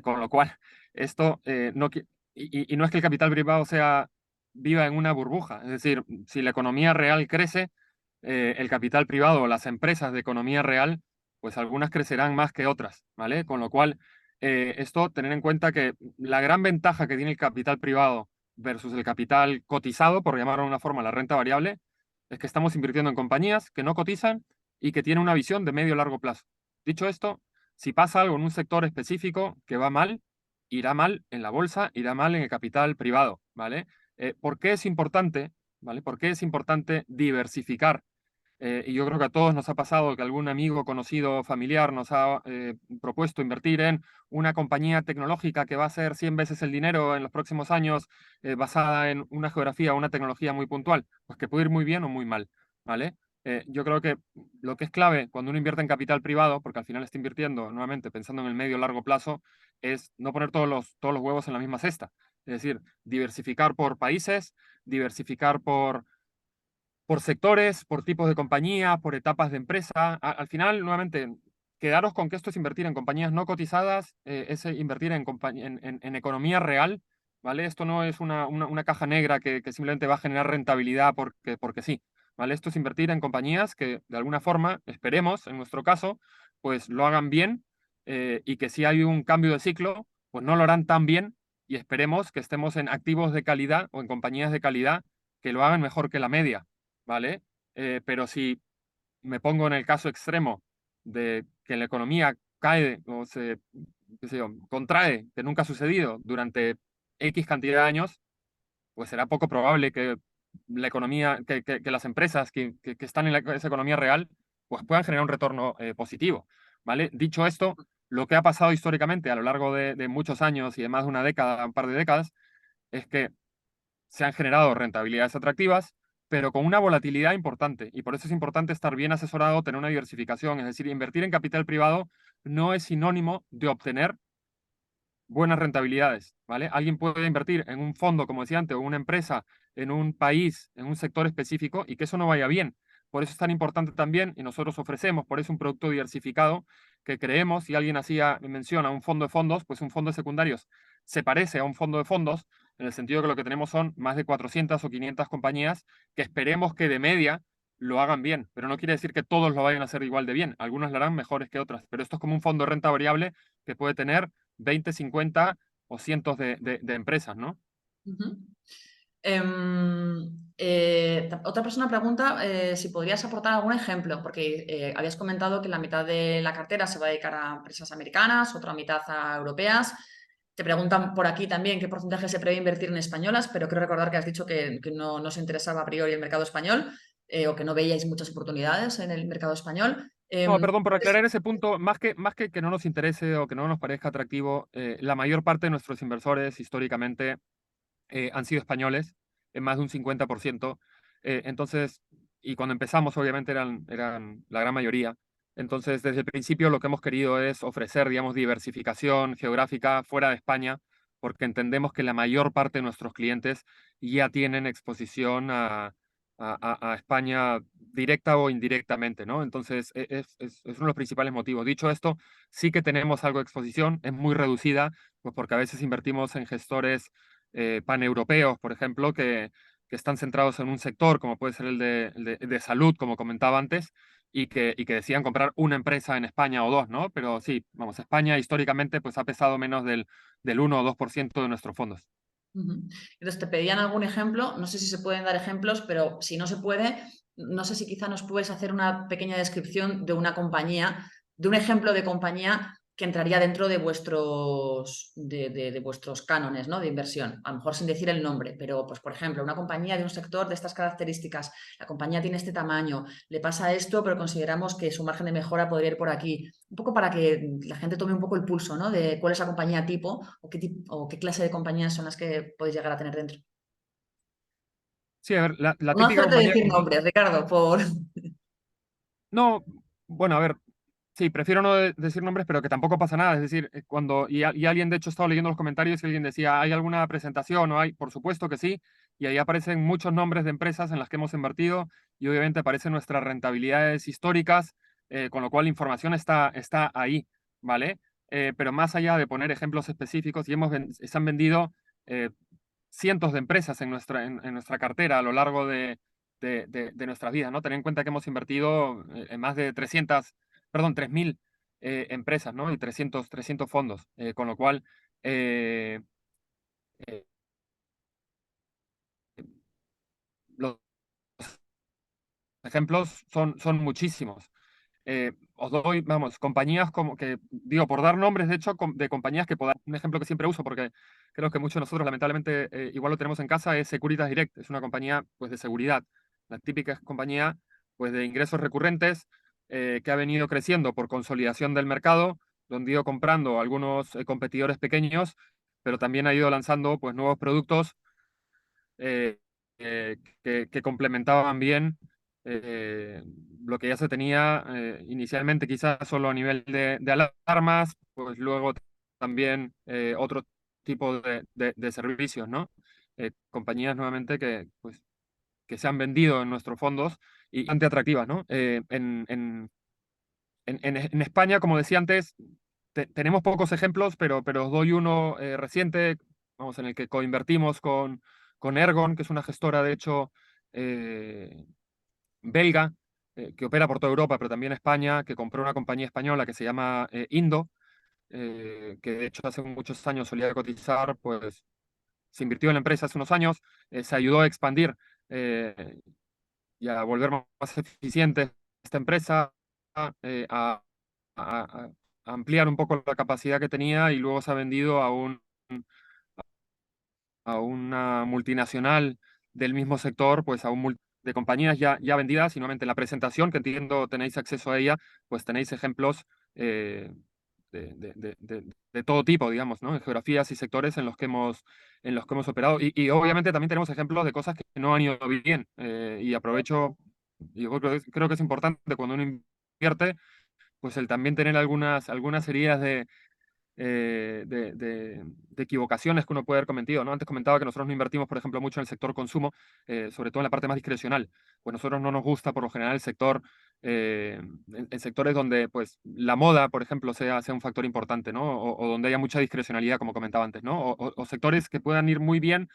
Con lo cual, esto no, y no es que el capital privado viva en una burbuja, es decir, si la economía real crece, el capital privado o las empresas de economía real, pues algunas crecerán más que otras, ¿vale? Con lo cual, esto, tener en cuenta que la gran ventaja que tiene el capital privado versus el capital cotizado, por llamarlo de una forma, la renta variable, es que estamos invirtiendo en compañías que no cotizan y que tienen una visión de medio largo plazo. Dicho esto, si pasa algo en un sector específico que va mal, irá mal en la bolsa, irá mal en el capital privado, ¿vale? ¿Por qué es importante? ¿Vale? ¿Por qué es importante diversificar? Y yo creo que a todos nos ha pasado que algún amigo, conocido, familiar nos ha propuesto invertir en una compañía tecnológica que va a ser 100 veces el dinero en los próximos años, basada en una geografía o una tecnología muy puntual, pues que puede ir muy bien o muy mal, ¿vale? Yo creo que lo que es clave cuando uno invierte en capital privado, porque al final está invirtiendo, nuevamente, pensando en el medio o largo plazo, es no poner todos los huevos en la misma cesta. Es decir, diversificar por países, diversificar por sectores, por tipos de compañía, por etapas de empresa. Al final, nuevamente, quedaros con que esto es invertir en compañías no cotizadas, es invertir en economía real, ¿vale? Esto no es una caja negra que simplemente va a generar rentabilidad porque sí, ¿vale? Esto es invertir en compañías que, de alguna forma, esperemos, en nuestro caso, pues lo hagan bien, y que si hay un cambio de ciclo, pues no lo harán tan bien y esperemos que estemos en activos de calidad o en compañías de calidad que lo hagan mejor que la media. ¿Vale? Pero si me pongo en el caso extremo de que la economía cae o se qué sé yo, contrae, que nunca ha sucedido durante X cantidad de años, pues será poco probable que la economía, que las empresas que están en esa economía real, pues puedan generar un retorno positivo, ¿vale? Dicho esto, lo que ha pasado históricamente a lo largo de muchos años y de más de una década, un par de décadas, es que se han generado rentabilidades atractivas, pero con una volatilidad importante. Y por eso es importante estar bien asesorado, tener una diversificación. Es decir, invertir en capital privado no es sinónimo de obtener buenas rentabilidades, ¿vale? Alguien puede invertir en un fondo, como decía antes, o una empresa, en un país, en un sector específico, y que eso no vaya bien. Por eso es tan importante también, y nosotros ofrecemos, por eso un producto diversificado que creemos, si alguien hacía mención a un fondo de fondos, pues un fondo de secundarios se parece a un fondo de fondos, en el sentido que lo que tenemos son más de 400 o 500 compañías que esperemos que de media lo hagan bien, pero no quiere decir que todos lo vayan a hacer igual de bien. Algunas lo harán mejores que otras, pero esto es como un fondo de renta variable que puede tener 20, 50 o cientos de empresas, ¿no? Ujú. Otra persona pregunta si podrías aportar algún ejemplo, porque habías comentado que la mitad de la cartera se va a dedicar a empresas americanas, otra mitad a europeas. Te preguntan por aquí también qué porcentaje se prevé invertir en españolas, pero creo recordar que has dicho que no, no se interesaba a priori el mercado español o que no veíais muchas oportunidades en el mercado español. No, perdón, por aclarar ese punto, más que no nos interese o que no nos parezca atractivo, la mayor parte de nuestros inversores históricamente han sido españoles, en más de un 50%. Entonces, y cuando empezamos, obviamente eran la gran mayoría. Entonces, desde el principio lo que hemos querido es ofrecer, digamos, diversificación geográfica fuera de España, porque entendemos que la mayor parte de nuestros clientes ya tienen exposición a España directa o indirectamente, ¿no? Entonces, es uno de los principales motivos. Dicho esto, sí que tenemos algo de exposición, es muy reducida, pues porque a veces invertimos en gestores paneuropeos, por ejemplo, que están centrados en un sector, como puede ser el de salud, como comentaba antes, y que decían comprar una empresa en España o dos, ¿no? Pero sí, vamos, España históricamente pues ha pesado menos del 1 o 2% de nuestros fondos. Ujú. Entonces, te pedían algún ejemplo, no sé si se pueden dar ejemplos, pero si no se puede, no sé si quizá nos puedes hacer una pequeña descripción de una compañía, de un ejemplo de compañía que entraría dentro de de vuestros cánones, ¿no? De inversión. A lo mejor sin decir el nombre, pero, pues, por ejemplo, una compañía de un sector de estas características, la compañía tiene este tamaño, le pasa esto, pero consideramos que su margen de mejora podría ir por aquí. Un poco para que la gente tome un poco el pulso, ¿no? De cuál es la compañía tipo o qué clase de compañías son las que podéis llegar a tener dentro. Sí, a ver, la Por no típica hacerte compañía decir nombres, Ricardo, por... No, bueno, a ver, sí, prefiero no decir nombres, pero que tampoco pasa nada. Es decir, y alguien, de hecho, estaba leyendo los comentarios y alguien decía, ¿hay alguna presentación o hay? Por supuesto que sí, y ahí aparecen muchos nombres de empresas en las que hemos invertido y obviamente aparecen nuestras rentabilidades históricas, con lo cual la información está ahí, ¿vale? Pero más allá de poner ejemplos específicos, se han vendido eh, cientos de empresas en nuestra cartera a lo largo de nuestras vidas, ¿no? Tener en cuenta que hemos invertido en más de 300, perdón, 3.000 empresas, ¿no? Y trescientos fondos, con lo cual eh, eh, los ejemplos son muchísimos. Os doy, vamos, compañías como que, digo, por dar nombres, de hecho, de compañías que puedan, un ejemplo que siempre uso, porque creo que muchos de nosotros, lamentablemente, igual lo tenemos en casa, es Securitas Direct, es una compañía, pues, de seguridad, la típica compañía, pues, de ingresos recurrentes, que ha venido creciendo por consolidación del mercado, donde ha ido comprando algunos competidores pequeños, pero también ha ido lanzando, pues, nuevos productos eh, que complementaban bien eh, lo que ya se tenía inicialmente, quizás solo a nivel de alarmas, pues luego también otro tipo de servicios, ¿no? Compañías nuevamente que se han vendido en nuestros fondos y bastante atractivas, ¿no? En España, como decía antes, tenemos pocos ejemplos, pero os doy uno reciente, vamos, en el que coinvertimos con Ergon, que es una gestora, de hecho, eh, belga, que opera por toda Europa, pero también España, que compró una compañía española que se llama Indo, que de hecho hace muchos años solía cotizar, pues se invirtió en la empresa hace unos años, se ayudó a expandir eh, y a volver más eficiente esta empresa, a ampliar un poco la capacidad que tenía y luego se ha vendido a una multinacional del mismo sector, pues a de compañías ya vendidas, y nuevamente en la presentación, que entiendo tenéis acceso a ella, pues tenéis ejemplos eh, de todo tipo, digamos, ¿no? En geografías y sectores en los que hemos operado. Y obviamente también tenemos ejemplos de cosas que no han ido bien. Y aprovecho, creo que es importante cuando uno invierte, pues el también tener algunas heridas de equivocaciones que uno puede haber cometido, ¿no? Antes comentaba que nosotros no invertimos, por ejemplo, mucho en el sector consumo, sobre todo en la parte más discrecional. Pues nosotros no nos gusta, por lo general, el sector, en sectores donde pues, la moda, por ejemplo, sea un factor importante, ¿no? O donde haya mucha discrecionalidad, como comentaba antes, ¿no? O sectores que puedan ir muy bien,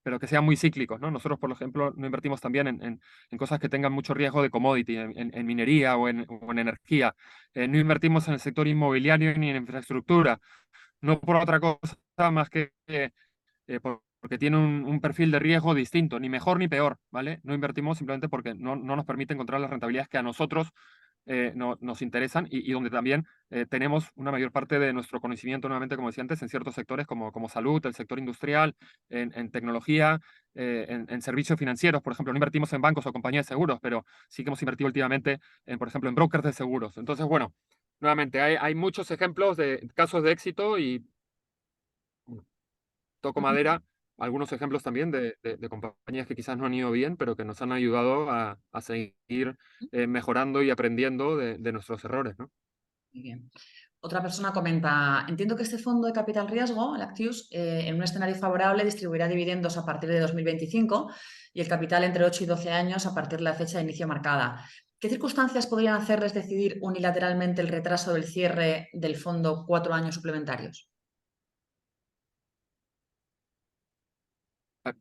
pero que sean muy cíclicos, ¿no? Nosotros, por ejemplo, no invertimos también en cosas que tengan mucho riesgo de commodity, en minería o en energía. No invertimos en el sector inmobiliario ni en infraestructura, no por otra cosa más que porque tiene un perfil de riesgo distinto, ni mejor ni peor, ¿vale? No invertimos simplemente porque no nos permite encontrar las rentabilidades que a nosotros nos interesan y donde también tenemos una mayor parte de nuestro conocimiento, nuevamente, como decía antes, en ciertos sectores como salud, el sector industrial, en tecnología, en servicios financieros. Por ejemplo, no invertimos en bancos o compañías de seguros, pero sí que hemos invertido últimamente, por ejemplo, en brokers de seguros. Entonces, bueno, nuevamente, hay muchos ejemplos de casos de éxito y toco madera, algunos ejemplos también de compañías que quizás no han ido bien, pero que nos han ayudado a seguir mejorando y aprendiendo de nuestros errores, ¿no? Muy bien. Otra persona comenta, entiendo que este fondo de capital riesgo, el Actius, en un escenario favorable distribuirá dividendos a partir de 2025 y el capital entre 8 y 12 años a partir de la fecha de inicio marcada. ¿Qué circunstancias podrían hacerles decidir unilateralmente el retraso del cierre del fondo 4 años suplementarios?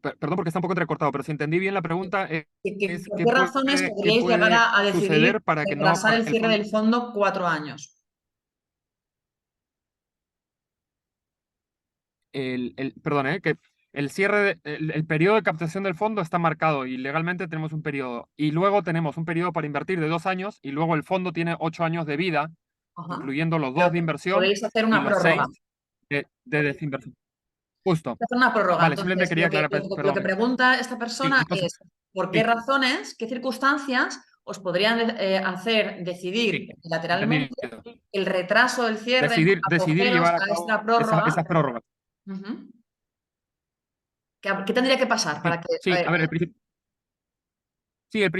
Perdón porque está un poco entrecortado, pero si entendí bien la pregunta es ¿Por qué razones qué podríais llegar puede a decidir suceder para que no, retrasar para el que el cierre fondo, del fondo 4 años? perdón, que el cierre, el periodo de captación del fondo está marcado y legalmente tenemos un periodo. Y luego tenemos un periodo para invertir de 2 años y luego el fondo tiene 8 años de vida, Ajá. incluyendo los Pero 2 de inversión podéis hacer y una los prórroga. 6 de desinversión. Justo. Hacer una prórroga. Vale, simplemente Entonces, quería aclarar, lo que perdón. pregunta esta Sí, persona entonces, es ¿por qué sí, razones, qué circunstancias os podrían hacer decidir sí, lateralmente entendido. el retraso del cierre, Decidir acogeros llevar a a esta cabo prórroga? esas prórrogas. Ujú. ¿Qué tendría que pasar para Sí, que... sí, a ver, sí, el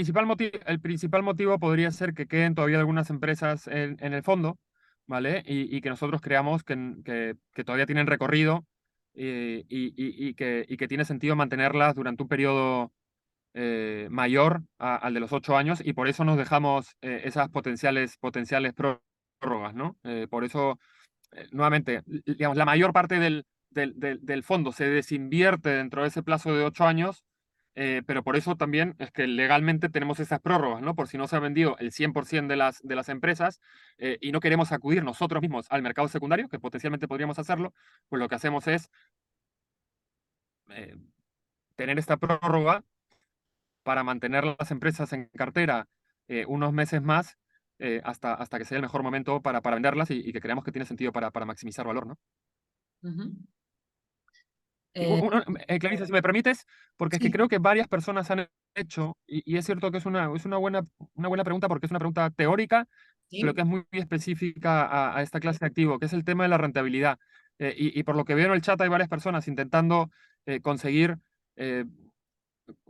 principal motivo podría ser que queden todavía algunas empresas en el fondo, ¿vale? Y que nosotros creamos que todavía tienen recorrido y que tiene sentido mantenerlas durante un periodo mayor al de los 8 años, y por eso nos dejamos esas potenciales prórrogas, ¿no? Por eso, nuevamente, digamos, la mayor parte del fondo se desinvierte dentro de ese plazo de 8 años, pero por eso también es que legalmente tenemos esas prórrogas, ¿no? Por si no se ha vendido el 100% de las empresas y no queremos acudir nosotros mismos al mercado secundario, que potencialmente podríamos hacerlo, pues lo que hacemos es eh, tener esta prórroga para mantener las empresas en cartera unos meses más hasta que sea el mejor momento para venderlas y que creamos que tiene sentido para maximizar valor, ¿no? Ujú. Y Eh, Clarisa, si me permites, porque es que sí, creo que varias personas han hecho, y es cierto que es una buena pregunta porque es una pregunta teórica, pero que sí. es muy específica a esta clase de activo, que es el tema de la rentabilidad. Y por lo que veo en el chat hay varias personas intentando conseguir eh,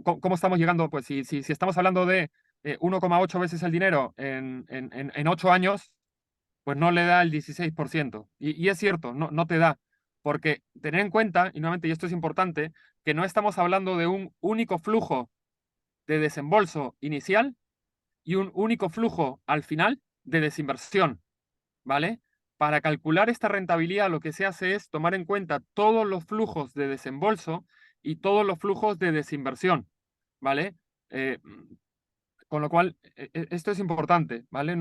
cómo estamos llegando, pues si estamos hablando de 1,8 veces el dinero en 8 años, pues no le da el 16%. Y es cierto, no te da, porque tener en cuenta, y nuevamente, y esto es importante, que no estamos hablando de un único flujo de desembolso inicial y un único flujo al final de desinversión, ¿vale? Para calcular esta rentabilidad, lo que se hace es tomar en cuenta todos los flujos de desembolso y todos los flujos de desinversión, ¿vale? Eh, con lo cual, esto es importante, ¿vale?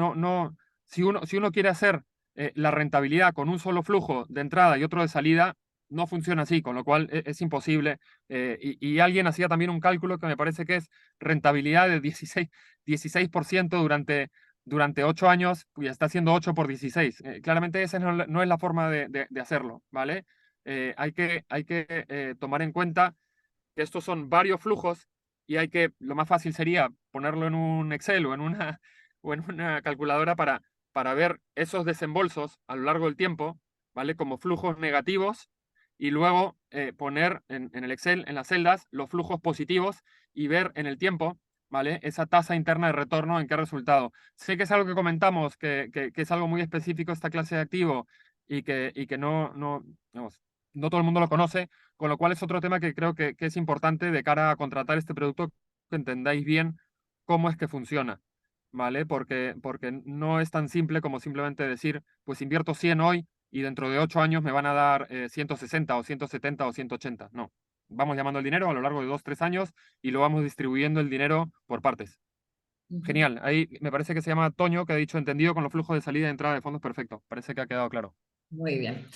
Si uno quiere hacer la rentabilidad con un solo flujo de entrada y otro de salida, no funciona así, con lo cual es imposible. Y alguien hacía también un cálculo que me parece que es rentabilidad de 16% durante 8 años pues, ya está haciendo 8 por 16. Claramente esa no es la forma de hacerlo, ¿vale? Hay que tomar en cuenta que estos son varios flujos y lo más fácil sería ponerlo en un Excel o en una calculadora para ver esos desembolsos a lo largo del tiempo, ¿vale? Como flujos negativos y luego poner en el Excel, en las celdas, los flujos positivos y ver en el tiempo, ¿vale? Esa tasa interna de retorno en qué resultado. Sé que es algo que comentamos, que es algo muy específico esta clase de activo y que vamos, no todo el mundo lo conoce, con lo cual es otro tema que creo que es importante de cara a contratar este producto, que entendáis bien cómo es que funciona, ¿vale? Porque no es tan simple como simplemente decir, pues invierto 100 hoy y dentro de 8 años me van a dar 160 o 170 o 180. No, vamos llamando el dinero a lo largo de 2, 3 años y lo vamos distribuyendo el dinero por partes. Ujú. Genial. Ahí me parece que se llama Toño, que ha dicho entendido con los flujos de salida y entrada de fondos. Perfecto. Parece que ha quedado claro. Muy bien.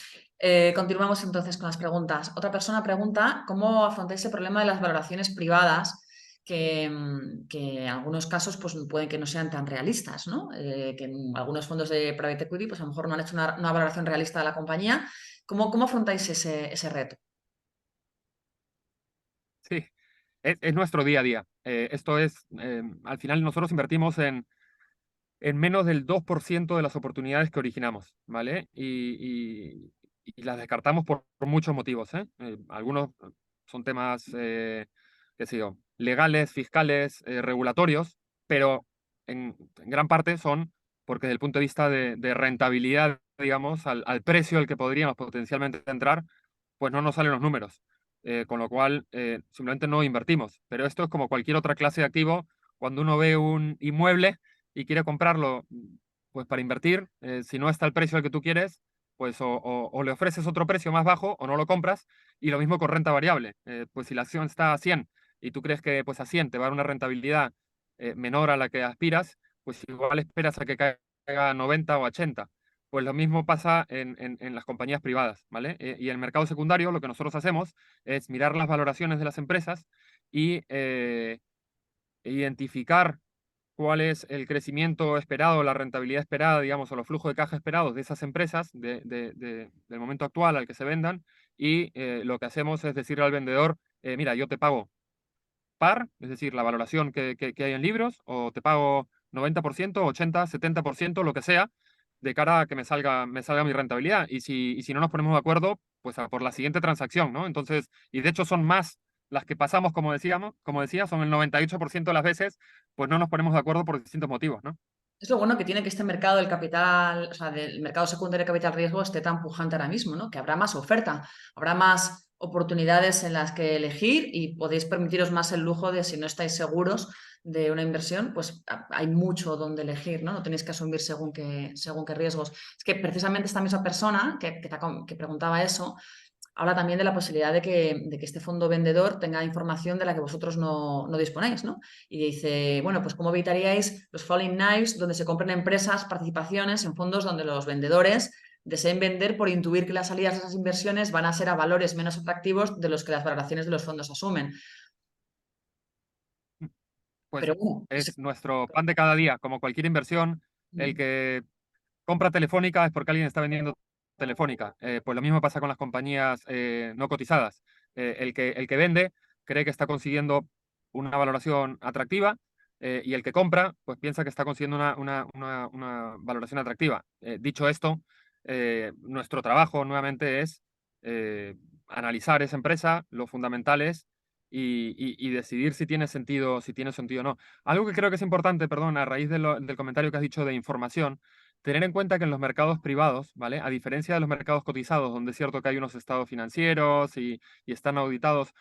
Continuamos entonces con las preguntas. Otra persona pregunta cómo afrontáis el problema de las valoraciones privadas, que en algunos casos pues, pueden que no sean tan realistas, ¿no? Que en algunos fondos de private equity pues, a lo mejor no han hecho una valoración realista de la compañía. ¿Cómo afrontáis ese reto? Sí, es nuestro día a día. Esto es, al final nosotros invertimos en menos del 2% de las oportunidades que originamos, ¿vale? Y las descartamos por muchos motivos, ¿eh? Algunos son temas, qué sé yo, legales, fiscales, regulatorios, pero en gran parte son porque desde el punto de vista de rentabilidad, digamos, al precio al que podríamos potencialmente entrar, pues no nos salen los números. Con lo cual, simplemente no invertimos. Pero esto es como cualquier otra clase de activo. Cuando uno ve un inmueble, y quiere comprarlo, pues para invertir, si no está el precio al que tú quieres, pues o le ofreces otro precio más bajo o no lo compras. Y lo mismo con renta variable. Pues si la acción está a 100 y tú crees que pues a 100 te va a dar una rentabilidad menor a la que aspiras, pues igual esperas a que caiga a 90 o 80. Pues lo mismo pasa en las compañías privadas, ¿vale? Y en el mercado secundario lo que nosotros hacemos es mirar las valoraciones de las empresas y identificar cuál es el crecimiento esperado, la rentabilidad esperada, digamos, o los flujos de caja esperados de esas empresas del momento actual al que se vendan. Y lo que hacemos es decirle al vendedor, mira, yo te pago par, es decir, la valoración que hay en libros, o te pago 90%, 80, 70%, lo que sea, de cara a que me salga mi rentabilidad. Y si no nos ponemos de acuerdo, pues a por la siguiente transacción, ¿no? Entonces, y de hecho son más las que pasamos, como decía, son el 98% de las veces, pues no nos ponemos de acuerdo por distintos motivos, ¿no? Es lo bueno que tiene que este mercado del capital, o sea, del mercado secundario de capital riesgo esté tan pujante ahora mismo, ¿no? Que habrá más oferta, habrá más oportunidades en las que elegir y podéis permitiros más el lujo de, si no estáis seguros de una inversión, pues hay mucho donde elegir, ¿no? No tenéis que asumir según qué riesgos. Es que precisamente esta misma persona que preguntaba eso, habla también de la posibilidad de que este fondo vendedor tenga información de la que vosotros no disponéis, ¿no? Y dice, bueno, pues ¿cómo evitaríais los falling knives donde se compran empresas, participaciones en fondos donde los vendedores deseen vender por intuir que las salidas de esas inversiones van a ser a valores menos atractivos de los que las valoraciones de los fondos asumen? Pues Pero bueno, es nuestro pan de cada día, como cualquier inversión. El que compra Telefónica es porque alguien está vendiendo Telefónica. Pues lo mismo pasa con las compañías no cotizadas. El que vende cree que está consiguiendo una valoración atractiva, y el que compra pues piensa que está consiguiendo una valoración atractiva. Dicho esto, nuestro trabajo nuevamente es analizar esa empresa, los fundamentales y decidir si tiene sentido o no. Algo que creo que es importante, perdón, a raíz del comentario que has dicho de información, tener en cuenta que en los mercados privados, ¿vale? A diferencia de los mercados cotizados, donde es cierto que hay unos estados financieros y están auditados,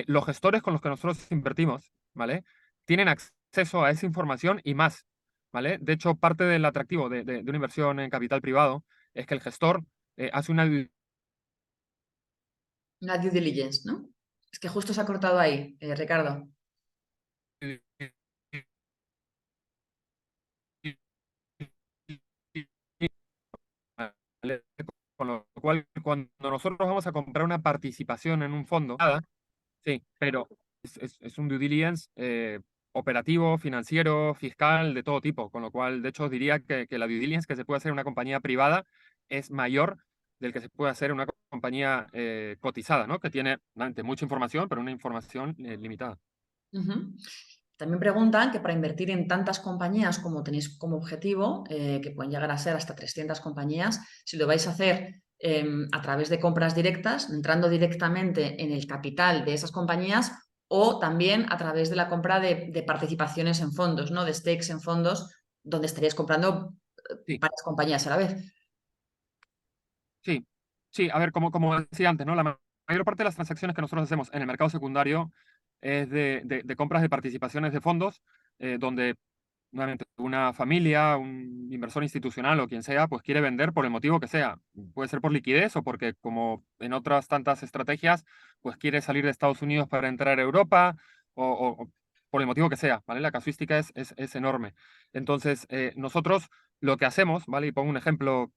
los gestores con los que nosotros invertimos, ¿vale? Tienen acceso a esa información y más, ¿vale? De hecho, parte del atractivo de una inversión en capital privado es que el gestor hace una una due diligence, ¿no? Es que justo se ha cortado ahí, Ricardo. ¿vale? Con lo cual, cuando nosotros vamos a comprar una participación en un fondo, nada, sí, pero es un due diligence operativo, financiero, fiscal, de todo tipo. Con lo cual, de hecho, os diría que la due diligence que se puede hacer en una compañía privada es mayor del que se puede hacer en una compañía cotizada, ¿no? Que tiene obviamente, mucha información, pero una información limitada. Ujú. También preguntan que para invertir en tantas compañías como tenéis como objetivo, que pueden llegar a ser hasta 300 compañías, si lo vais a hacer a través de compras directas, entrando directamente en el capital de esas compañías o también a través de la compra de participaciones en fondos, ¿no? De stakes en fondos, donde estaríais comprando Sí, varias compañías a la vez. sí, sí. A ver, como decía antes, ¿no? La mayor parte de las transacciones que nosotros hacemos en el mercado secundario es de compras de participaciones de fondos, donde nuevamente una familia, un inversor institucional o quien sea, pues quiere vender por el motivo que sea. Puede ser por liquidez o porque, como en otras tantas estrategias, pues quiere salir de Estados Unidos para entrar a Europa o por el motivo que sea, ¿vale? La casuística es enorme. Entonces, nosotros lo que hacemos, ¿vale? Y pongo un ejemplo,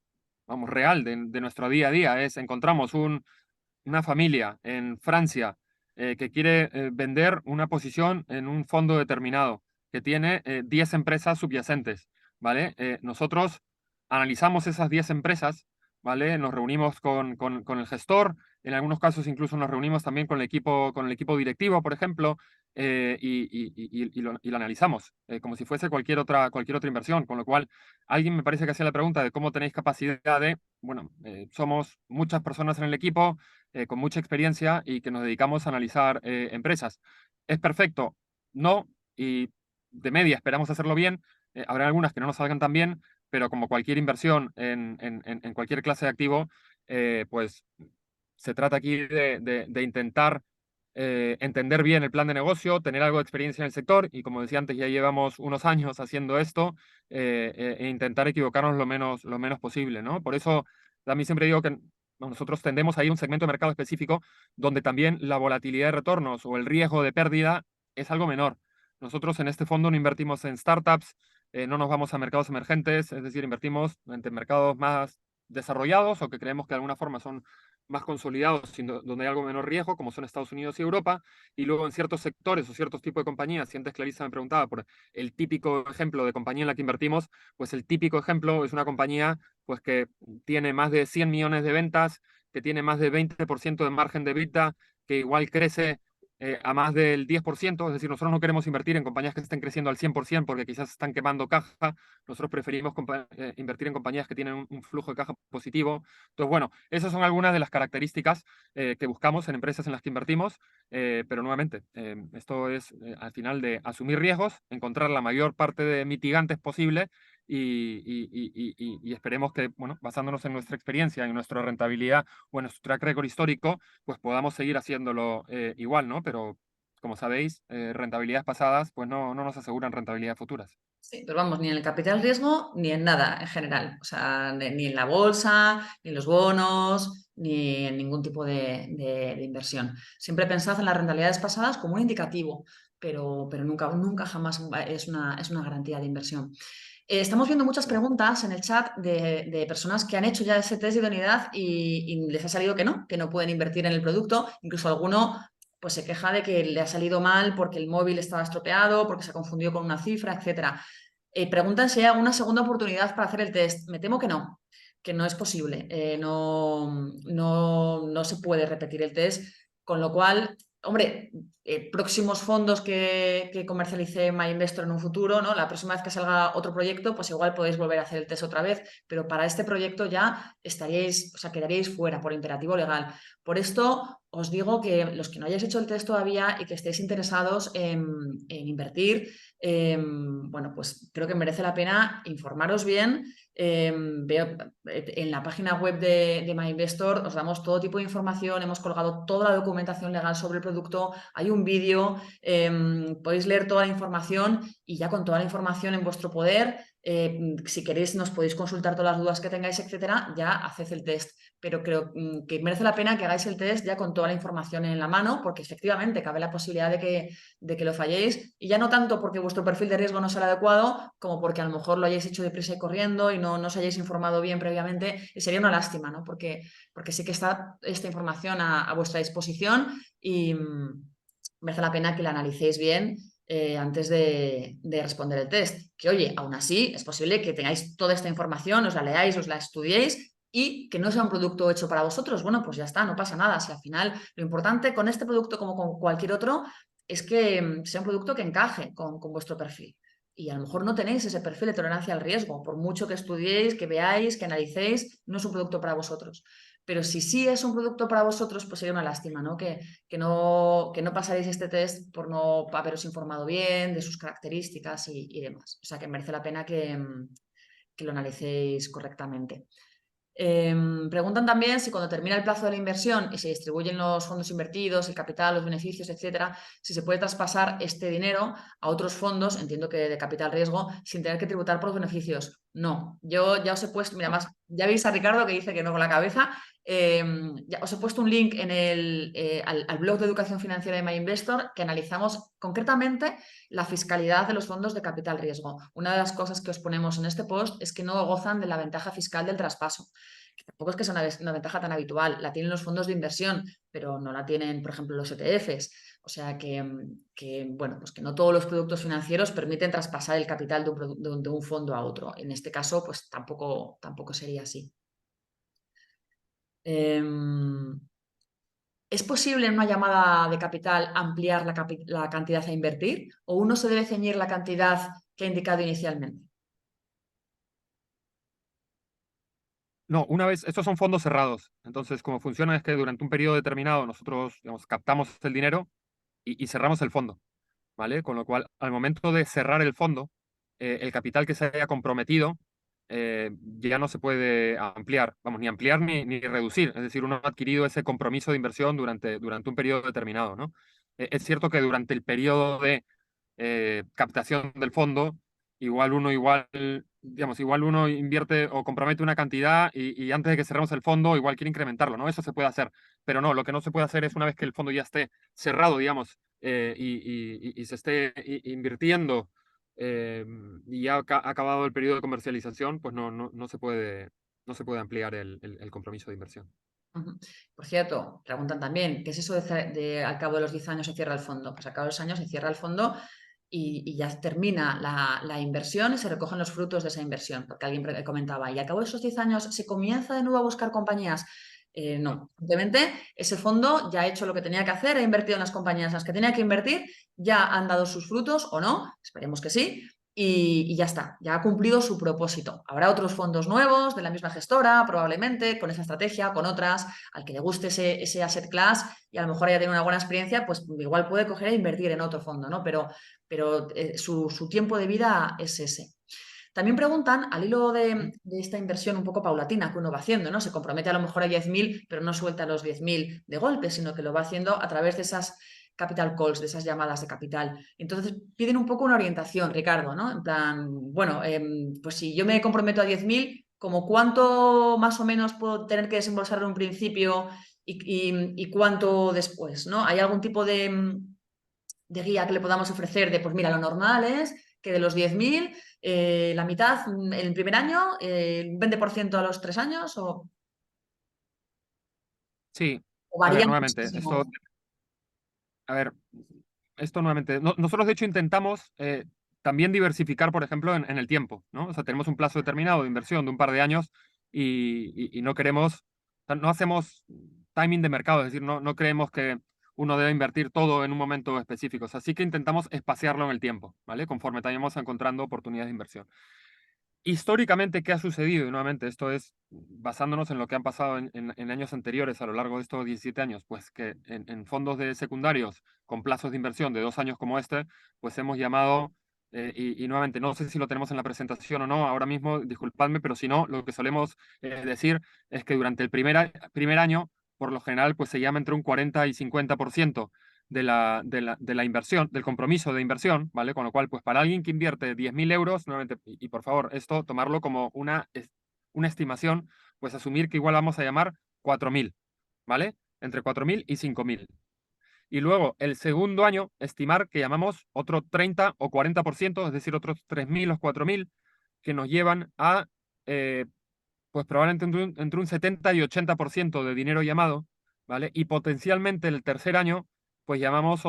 vamos, real de nuestro día a día, es encontramos una familia en Francia que quiere vender una posición en un fondo determinado que tiene 10 empresas subyacentes, ¿vale? Nosotros analizamos esas 10 empresas, ¿vale? Nos reunimos con el gestor, en algunos casos incluso nos reunimos también con el equipo directivo, por ejemplo, y lo analizamos como si fuese cualquier otra inversión, con lo cual alguien me parece que hacía la pregunta de cómo tenéis capacidad de, bueno, somos muchas personas en el equipo, con mucha experiencia y que nos dedicamos a analizar empresas. ¿Es perfecto? No, y de media esperamos hacerlo bien. Habrá algunas que no nos salgan tan bien, pero como cualquier inversión en cualquier clase de activo, pues se trata aquí de intentar entender bien el plan de negocio, tener algo de experiencia en el sector y como decía antes, ya llevamos unos años haciendo esto e intentar equivocarnos lo menos posible, ¿no? Por eso a mí siempre digo que nosotros tendemos ahí a un segmento de mercado específico donde también la volatilidad de retornos o el riesgo de pérdida es algo menor. Nosotros en este fondo no invertimos en startups, no nos vamos a mercados emergentes, es decir, invertimos en mercados más desarrollados o que creemos que de alguna forma son más consolidados, donde hay algo menor riesgo, como son Estados Unidos y Europa, y luego en ciertos sectores o ciertos tipos de compañías, si antes Clarisa me preguntaba por el típico ejemplo de compañía en la que invertimos, pues el típico ejemplo es una compañía pues que tiene más de 100 millones de ventas, que tiene más de 20% de margen de EBITDA, que igual crece a más del 10%, es decir, nosotros no queremos invertir en compañías que estén creciendo al 100% porque quizás están quemando caja, nosotros preferimos invertir en compañías que tienen un flujo de caja positivo. Entonces, bueno, esas son algunas de las características que buscamos en empresas en las que invertimos, pero nuevamente, esto es al final de asumir riesgos, encontrar la mayor parte de mitigantes posible y esperemos que, bueno, basándonos en nuestra experiencia, en nuestra rentabilidad o en nuestro track record histórico, pues podamos seguir haciéndolo igual, ¿no? Pero, como sabéis, rentabilidades pasadas, pues no nos aseguran rentabilidades futuras. Sí, pero vamos, ni en el capital riesgo ni en nada en general. O sea, ni en la bolsa, ni en los bonos, ni en ningún tipo de inversión. Siempre pensad en las rentabilidades pasadas como un indicativo, pero nunca, nunca jamás es una garantía de inversión. Estamos viendo muchas preguntas en el chat de personas que han hecho ya ese test de idoneidad y les ha salido que no pueden invertir en el producto. Incluso alguno pues se queja de que le ha salido mal porque el móvil estaba estropeado, porque se confundió con una cifra, etcétera. Preguntan si hay alguna segunda oportunidad para hacer el test. Me temo que no es posible. No se puede repetir el test, con lo cual, hombre, próximos fondos que comercialice MyInvestor en un futuro, ¿no? La próxima vez que salga otro proyecto, pues igual podéis volver a hacer el test otra vez, pero para este proyecto ya estaríais, o sea, quedaríais fuera por imperativo legal. Por esto os digo que los que no hayáis hecho el test todavía y que estéis interesados en invertir, bueno, pues creo que merece la pena informaros bien. Veo en la página web de MyInvestor os damos todo tipo de información, hemos colgado toda la documentación legal sobre el producto, hay un vídeo, podéis leer toda la información y ya con toda la información en vuestro poder, si queréis nos podéis consultar todas las dudas que tengáis, etcétera, ya haced el test. Pero creo que merece la pena que hagáis el test ya con toda la información en la mano, porque efectivamente cabe la posibilidad de que lo falléis, y ya no tanto porque vuestro perfil de riesgo no sea el adecuado, como porque a lo mejor lo hayáis hecho deprisa y corriendo y no os hayáis informado bien previamente, y sería una lástima, ¿no? Porque sí que está esta información a vuestra disposición y merece la pena que la analicéis bien antes de responder el test. Que oye, aún así es posible que tengáis toda esta información, os la leáis, os la estudiéis y que no sea un producto hecho para vosotros. Bueno, pues ya está, no pasa nada. Si al final lo importante con este producto como con cualquier otro es que sea un producto que encaje con vuestro perfil. Y a lo mejor no tenéis ese perfil de tolerancia al riesgo, por mucho que estudiéis, que veáis, que analicéis, no es un producto para vosotros. Pero si sí es un producto para vosotros, pues sería una lástima, ¿no? Que no pasaréis este test por no haberos informado bien de sus características y demás. O sea que merece la pena que lo analicéis correctamente. Preguntan también si cuando termina el plazo de la inversión y se distribuyen los fondos invertidos, el capital, los beneficios, etcétera, si se puede traspasar este dinero a otros fondos, entiendo que de capital riesgo, sin tener que tributar por los beneficios. No, yo ya os he puesto, mira, No. más, ya veis a Ricardo que dice que no con la cabeza. Ya os he puesto un link en al blog de educación financiera de MyInvestor que analizamos concretamente la fiscalidad de los fondos de capital riesgo. Una de las cosas que os ponemos en este post es que no gozan de la ventaja fiscal del traspaso, que tampoco es que sea una ventaja tan habitual. La tienen los fondos de inversión, pero no la tienen, por ejemplo, los ETFs. O sea bueno, pues que no todos los productos financieros permiten traspasar el capital de un fondo a otro. En este caso, pues tampoco sería así. Em, ¿Es posible en una llamada de capital ampliar la cantidad a invertir o uno se debe ceñir la cantidad que ha indicado inicialmente? No, una vez, estos son fondos cerrados. Entonces, como funciona es que durante un periodo determinado nosotros, digamos, captamos el dinero y cerramos el fondo, ¿vale? Con lo cual, al momento de cerrar el fondo, el capital que se haya comprometido ya no se puede ampliar, vamos, ni ampliar ni reducir. Es decir, uno ha adquirido ese compromiso de inversión durante un periodo determinado, ¿no? Es cierto que durante el periodo de captación del fondo, igual uno invierte o compromete una cantidad y antes de que cerremos el fondo, igual quiere incrementarlo, ¿no? Eso se puede hacer, pero no, lo que no se puede hacer es una vez que el fondo ya esté cerrado, digamos, y se esté invirtiendo eh, y ya ha acabado el periodo de comercialización, pues no se puede ampliar el compromiso de inversión. Ujú. Por cierto, preguntan también, ¿qué es eso de al cabo de los 10 años se cierra el fondo? Pues al cabo de los años se cierra el fondo y ya termina la inversión y se recogen los frutos de esa inversión, porque alguien comentaba, ¿y al cabo de esos 10 años se comienza de nuevo a buscar compañías? No, simplemente ese fondo ya ha hecho lo que tenía que hacer, ha invertido en las compañías en las que tenía que invertir, ya han dado sus frutos o no, esperemos que sí, y ya está, ya ha cumplido su propósito. Habrá otros fondos nuevos de la misma gestora, probablemente, con esa estrategia, con otras, al que le guste ese asset class y a lo mejor haya tenido una buena experiencia, pues igual puede coger e invertir en otro fondo, ¿no? Pero su tiempo de vida es ese. También preguntan, al hilo de esta inversión un poco paulatina que uno va haciendo, ¿no? Se compromete a lo mejor a 10.000, pero no suelta los 10.000 de golpe, sino que lo va haciendo a través de esas capital calls, de esas llamadas de capital. Entonces piden un poco una orientación, Ricardo, ¿no? En plan, bueno, pues si yo me comprometo a 10.000, ¿como cuánto más o menos puedo tener que desembolsar en un principio y cuánto después, ¿no? ¿Hay algún tipo de guía que le podamos ofrecer de, pues mira, lo normal es que de los 10.000, la mitad en el primer año, el 20% a los 3 años Sí, o a ver, varía nuevamente, muchísimo? esto nuevamente, nosotros de hecho intentamos también diversificar, por ejemplo, en el tiempo, ¿no? O sea, tenemos un plazo determinado de inversión de un par de años y no queremos, o sea, no hacemos timing de mercado, es decir, no creemos que uno debe invertir todo en un momento específico. O sea, sí que intentamos espaciarlo en el tiempo, ¿vale? Conforme vayamos encontrando oportunidades de inversión. Históricamente, ¿qué ha sucedido? Y nuevamente, esto es basándonos en lo que han pasado en años anteriores a lo largo de estos 17 años, pues que en fondos de secundarios con plazos de inversión de 2 años como este, pues hemos llamado, y nuevamente, no sé si lo tenemos en la presentación o no, ahora mismo, disculpadme, pero si no, lo que solemos decir es que durante el primer año, por lo general, pues se llama entre un 40 y 50% de la inversión, del compromiso de inversión, ¿vale? Con lo cual, pues para alguien que invierte 10.000 euros, nuevamente, y por favor, esto tomarlo como una estimación, pues asumir que igual vamos a llamar 4.000, ¿vale? Entre 4.000 y 5.000. Y luego, el segundo año, estimar que llamamos otro 30 o 40%, es decir, otros 3.000 o 4.000, que nos llevan a, pues probablemente entre un 70 y 80% de dinero llamado, ¿vale? Y potencialmente el tercer año, pues llamamos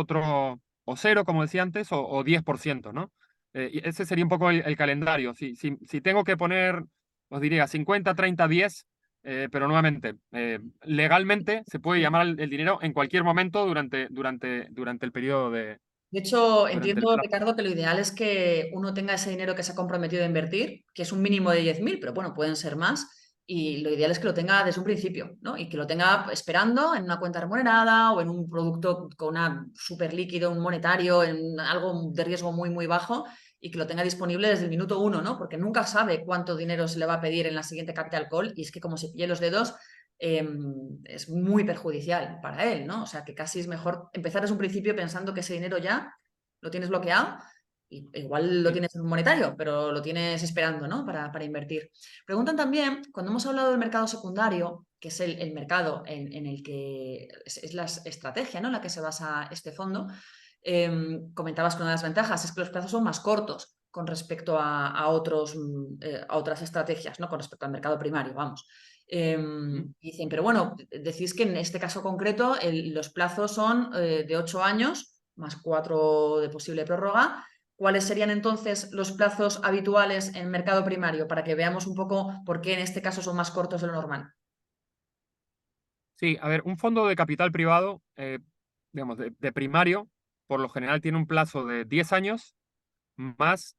o cero, como decía antes, o 10%, ¿no? Y ese sería un poco el calendario. Si tengo que poner, os diría 50, 30, 10, pero nuevamente, legalmente se puede llamar el dinero en cualquier momento durante el periodo De hecho, durante el entiendo, plazo. Ricardo, que lo ideal es que uno tenga ese dinero que se ha comprometido a invertir, que es un mínimo de 10.000, pero bueno, pueden ser más. Y lo ideal es que lo tenga desde un principio, ¿no? Y que lo tenga esperando en una cuenta remunerada o en un producto con una super líquido, un monetario, en algo de riesgo muy, muy bajo y que lo tenga disponible desde el minuto uno, ¿no? Porque nunca sabe cuánto dinero se le va a pedir en la siguiente capital call y es que como se pille los dedos, es muy perjudicial para él, ¿no? O sea, que casi es mejor empezar desde un principio pensando que ese dinero ya lo tienes bloqueado y igual lo Sí. tienes en un monetario, pero lo tienes esperando, ¿no? Para invertir. Preguntan también, cuando hemos hablado del mercado secundario, que es el mercado en el que es la estrategia, ¿no? En la que se basa este fondo, comentabas que una de las ventajas es que los plazos son más cortos con respecto a otras estrategias, ¿no? Con respecto al mercado primario, vamos. Ujú. Dicen, pero bueno, decís que en este caso concreto los plazos son de 8 años más 4 de posible prórroga. ¿Cuáles serían entonces los plazos habituales en mercado primario para que veamos un poco por qué en este caso son más cortos de lo normal? Sí, a ver, un fondo de capital privado, digamos, de primario, por lo general tiene un plazo de 10 años más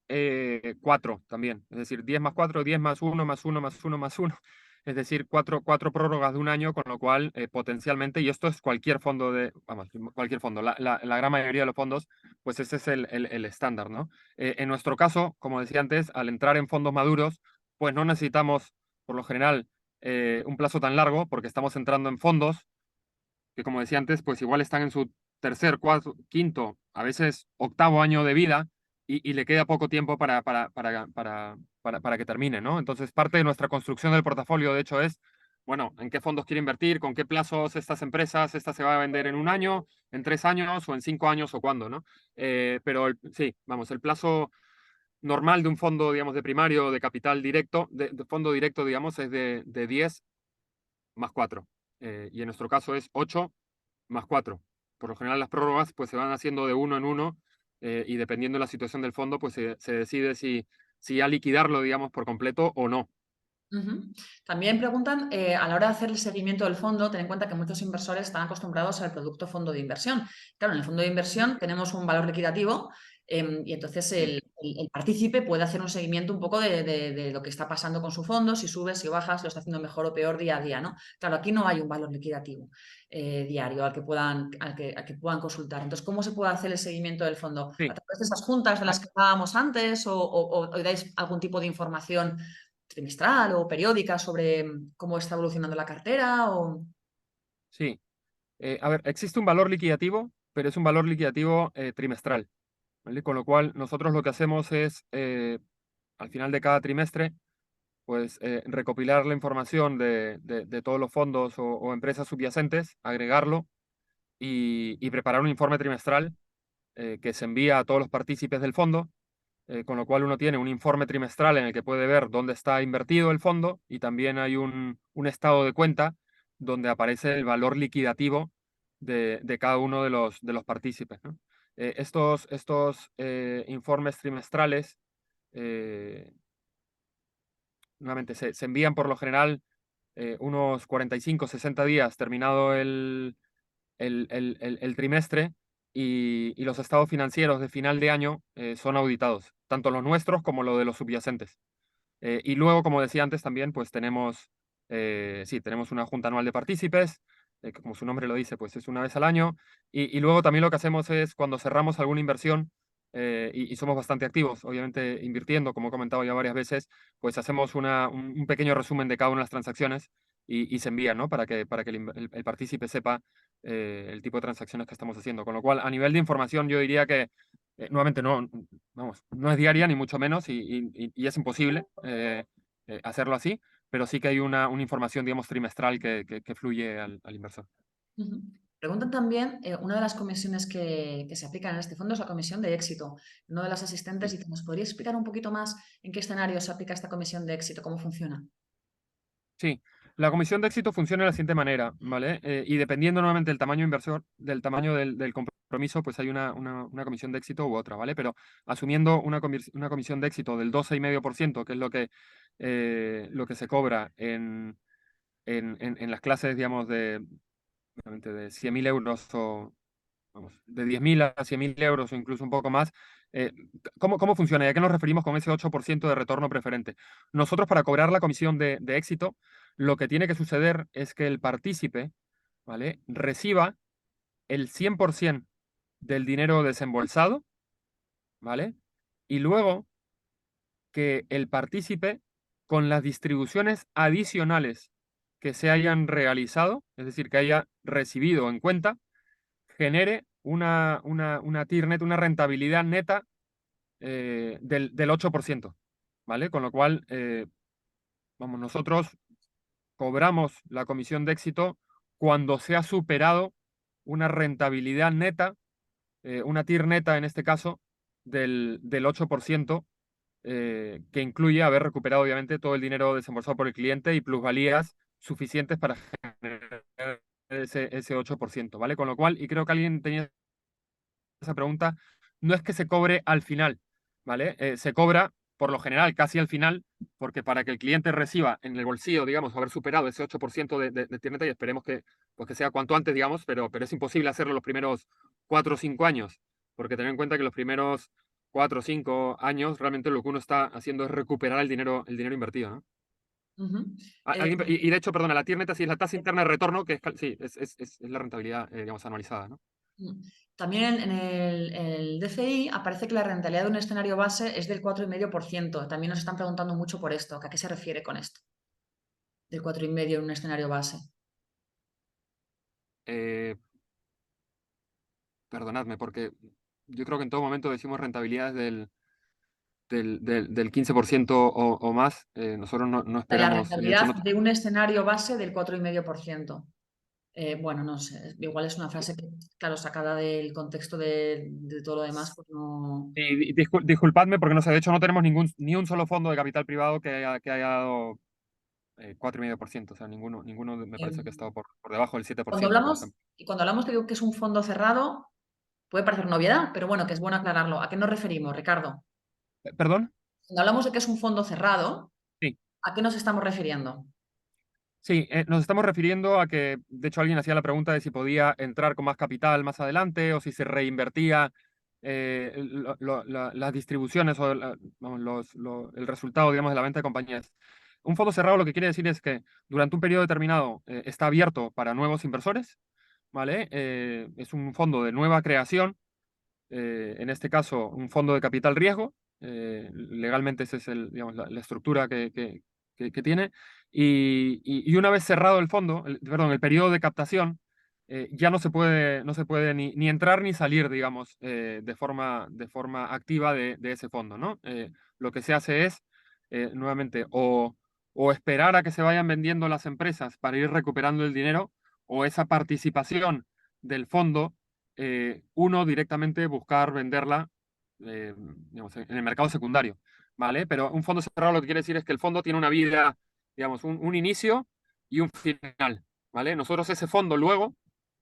4 también. Es decir, 10 más 4, 10 más uno más uno más uno más uno. Es decir, cuatro prórrogas de un año, con lo cual potencialmente, y esto es cualquier fondo vamos, cualquier fondo, la gran mayoría de los fondos, pues ese es el estándar, ¿no? En nuestro caso, como decía antes, al entrar en fondos maduros, pues no necesitamos, por lo general, un plazo tan largo, porque estamos entrando en fondos que, como decía antes, pues igual están en su tercer, cuarto, quinto, a veces octavo año de vida y le queda poco tiempo para que termine, ¿no? Entonces, parte de nuestra construcción del portafolio, de hecho, es, bueno, en qué fondos quiere invertir, con qué plazos estas empresas, esta se va a vender en un año, en 3 años o en 5 años o cuándo, ¿no? Pero sí, vamos, el plazo normal de un fondo, digamos, de primario, de capital directo, de fondo directo, digamos, es de 10 más 4. Y en nuestro caso es 8 más 4. Por lo general las prórrogas pues se van haciendo de uno en uno y dependiendo de la situación del fondo pues se decide si ya liquidarlo, digamos, por completo o no. Ujú. También preguntan, a la hora de hacer el seguimiento del fondo, ten en cuenta que muchos inversores están acostumbrados al producto fondo de inversión. Claro, en el fondo de inversión tenemos un valor liquidativo y entonces Sí, el partícipe puede hacer un seguimiento un poco de lo que está pasando con su fondo, si sube, si baja, si lo está haciendo mejor o peor día a día, ¿no? Claro, aquí no hay un valor liquidativo diario al que puedan consultar. Entonces, ¿cómo se puede hacer el seguimiento del fondo? ¿A sí. través de esas juntas de Ah, las que hablábamos antes o dais algún tipo de información trimestral o periódica sobre cómo está evolucionando la cartera o... sí. A ver, existe un valor liquidativo, pero es un valor liquidativo trimestral, ¿vale? Con lo cual nosotros lo que hacemos es, al final de cada trimestre, pues recopilar la información de todos los fondos o empresas subyacentes, agregarlo y preparar un informe trimestral que se envía a todos los partícipes del fondo, con lo cual uno tiene un informe trimestral en el que puede ver dónde está invertido el fondo y también hay un estado de cuenta donde aparece el valor liquidativo de cada uno de los partícipes, ¿no? Estos informes trimestrales, eh, nuevamente, se envían por lo general unos 45, 60 días terminado el trimestre y los estados financieros de final de año son auditados, tanto los nuestros como los de los subyacentes. Y luego, como decía antes, también pues tenemos una junta anual de partícipes, que como su nombre lo dice, pues es una vez al año. Y luego también lo que hacemos es cuando cerramos alguna inversión, y somos bastante activos, obviamente invirtiendo, como he comentado ya varias veces, pues hacemos un pequeño resumen de cada una de las transacciones y se envía, ¿no? Para que el partícipe sepa el tipo de transacciones que estamos haciendo. Con lo cual, a nivel de información, yo diría que nuevamente no, vamos, no es diaria ni mucho menos y es imposible hacerlo así, pero sí que hay una información, digamos, trimestral que fluye al inversor. Ujú. Preguntan también, una de las comisiones que se aplican en este fondo es la comisión de éxito. Uno de los asistentes Sí, dice, ¿nos podría explicar un poquito más en qué escenario se aplica esta comisión de éxito? ¿Cómo funciona? sí. La comisión de éxito funciona de la siguiente manera, ¿vale? Y dependiendo nuevamente del tamaño inversor, del tamaño del compromiso, pues hay una comisión de éxito u otra, ¿vale? Pero asumiendo una comisión de éxito del 12,5%, que es lo que se cobra en las clases, digamos, obviamente de 100.000 euros o vamos, de 10.000 a 100.000 euros o incluso un poco más. eh, ¿Cómo funciona? ¿Y a qué nos referimos con ese 8% de retorno preferente? Nosotros, para cobrar la comisión de éxito, lo que tiene que suceder es que el partícipe, ¿vale?, reciba el 100% del dinero desembolsado, ¿vale? Y luego que el partícipe, con las distribuciones adicionales que se hayan realizado, es decir, que haya recibido en cuenta, genere una TIR net, una rentabilidad neta del 8%, ¿vale? Con lo cual, vamos, nosotros cobramos la comisión de éxito cuando se ha superado una rentabilidad neta, una TIR neta en este caso, del 8%, que incluye haber recuperado obviamente todo el dinero desembolsado por el cliente y plusvalías suficientes para generar ese 8%, ¿vale? Con lo cual, y creo que alguien tenía esa pregunta, no es que se cobre al final, ¿vale? Se cobra por lo general casi al final, porque para que el cliente reciba en el bolsillo, digamos, haber superado ese 8% de tierneta, y esperemos que, pues que sea cuanto antes, digamos, pero es imposible hacerlo los primeros 4 o 5 años, porque tener en cuenta que los primeros 4 o 5 años realmente lo que uno está haciendo es recuperar el dinero invertido, ¿no? Ujú. Eh, Y de hecho, perdona, la tierneta sí es la tasa interna de retorno, que sí, es la rentabilidad, digamos, anualizada, ¿no? Mm. También en el DCI aparece que la rentabilidad de un escenario base es del 4,5%. También nos están preguntando mucho por esto. ¿A qué se refiere con esto? Del 4,5% en un escenario base. Eh, Perdonadme, porque yo creo que en todo momento decimos rentabilidades del 15% o más. Nosotros no La esperamos, de hecho, rentabilidad de un escenario base del 4,5%. Bueno, no sé, igual es una frase que, claro, sacada del contexto de todo lo demás, pues no. disculpadme porque no sé, de hecho no tenemos ni un solo fondo de capital privado que haya dado 4,5%. O sea, ninguno me eh, parece que ha estado por debajo del siete por cuando ciento, por hablamos, ejemplo. y cuando hablamos de que es un fondo cerrado, puede parecer novedad, pero bueno, que es bueno aclararlo. ¿A qué nos referimos, Ricardo? ¿Perdón? Cuando hablamos de que es un fondo cerrado, Sí. ¿a qué nos estamos refiriendo? Sí, nos estamos refiriendo a que, de hecho, alguien hacía la pregunta de si podía entrar con más capital más adelante o si se reinvertía las distribuciones o vamos, el resultado, digamos, de la venta de compañías. Un fondo cerrado lo que quiere decir es que durante un periodo determinado está abierto para nuevos inversores, ¿vale? Es un fondo de nueva creación, en este caso un fondo de capital riesgo. Legalmente esa es digamos, la estructura que tiene. Y una vez cerrado el fondo, perdón, el periodo de captación, ya no se puede ni entrar ni salir, digamos, de forma activa de ese fondo, ¿no? Lo que se hace es, nuevamente, o esperar a que se vayan vendiendo las empresas para ir recuperando el dinero, o esa participación del fondo, uno directamente buscar venderla, digamos, en el mercado secundario, ¿vale? Pero un fondo cerrado lo que quiere decir es que el fondo tiene una vida, digamos, un inicio y un final, ¿vale? Nosotros ese fondo luego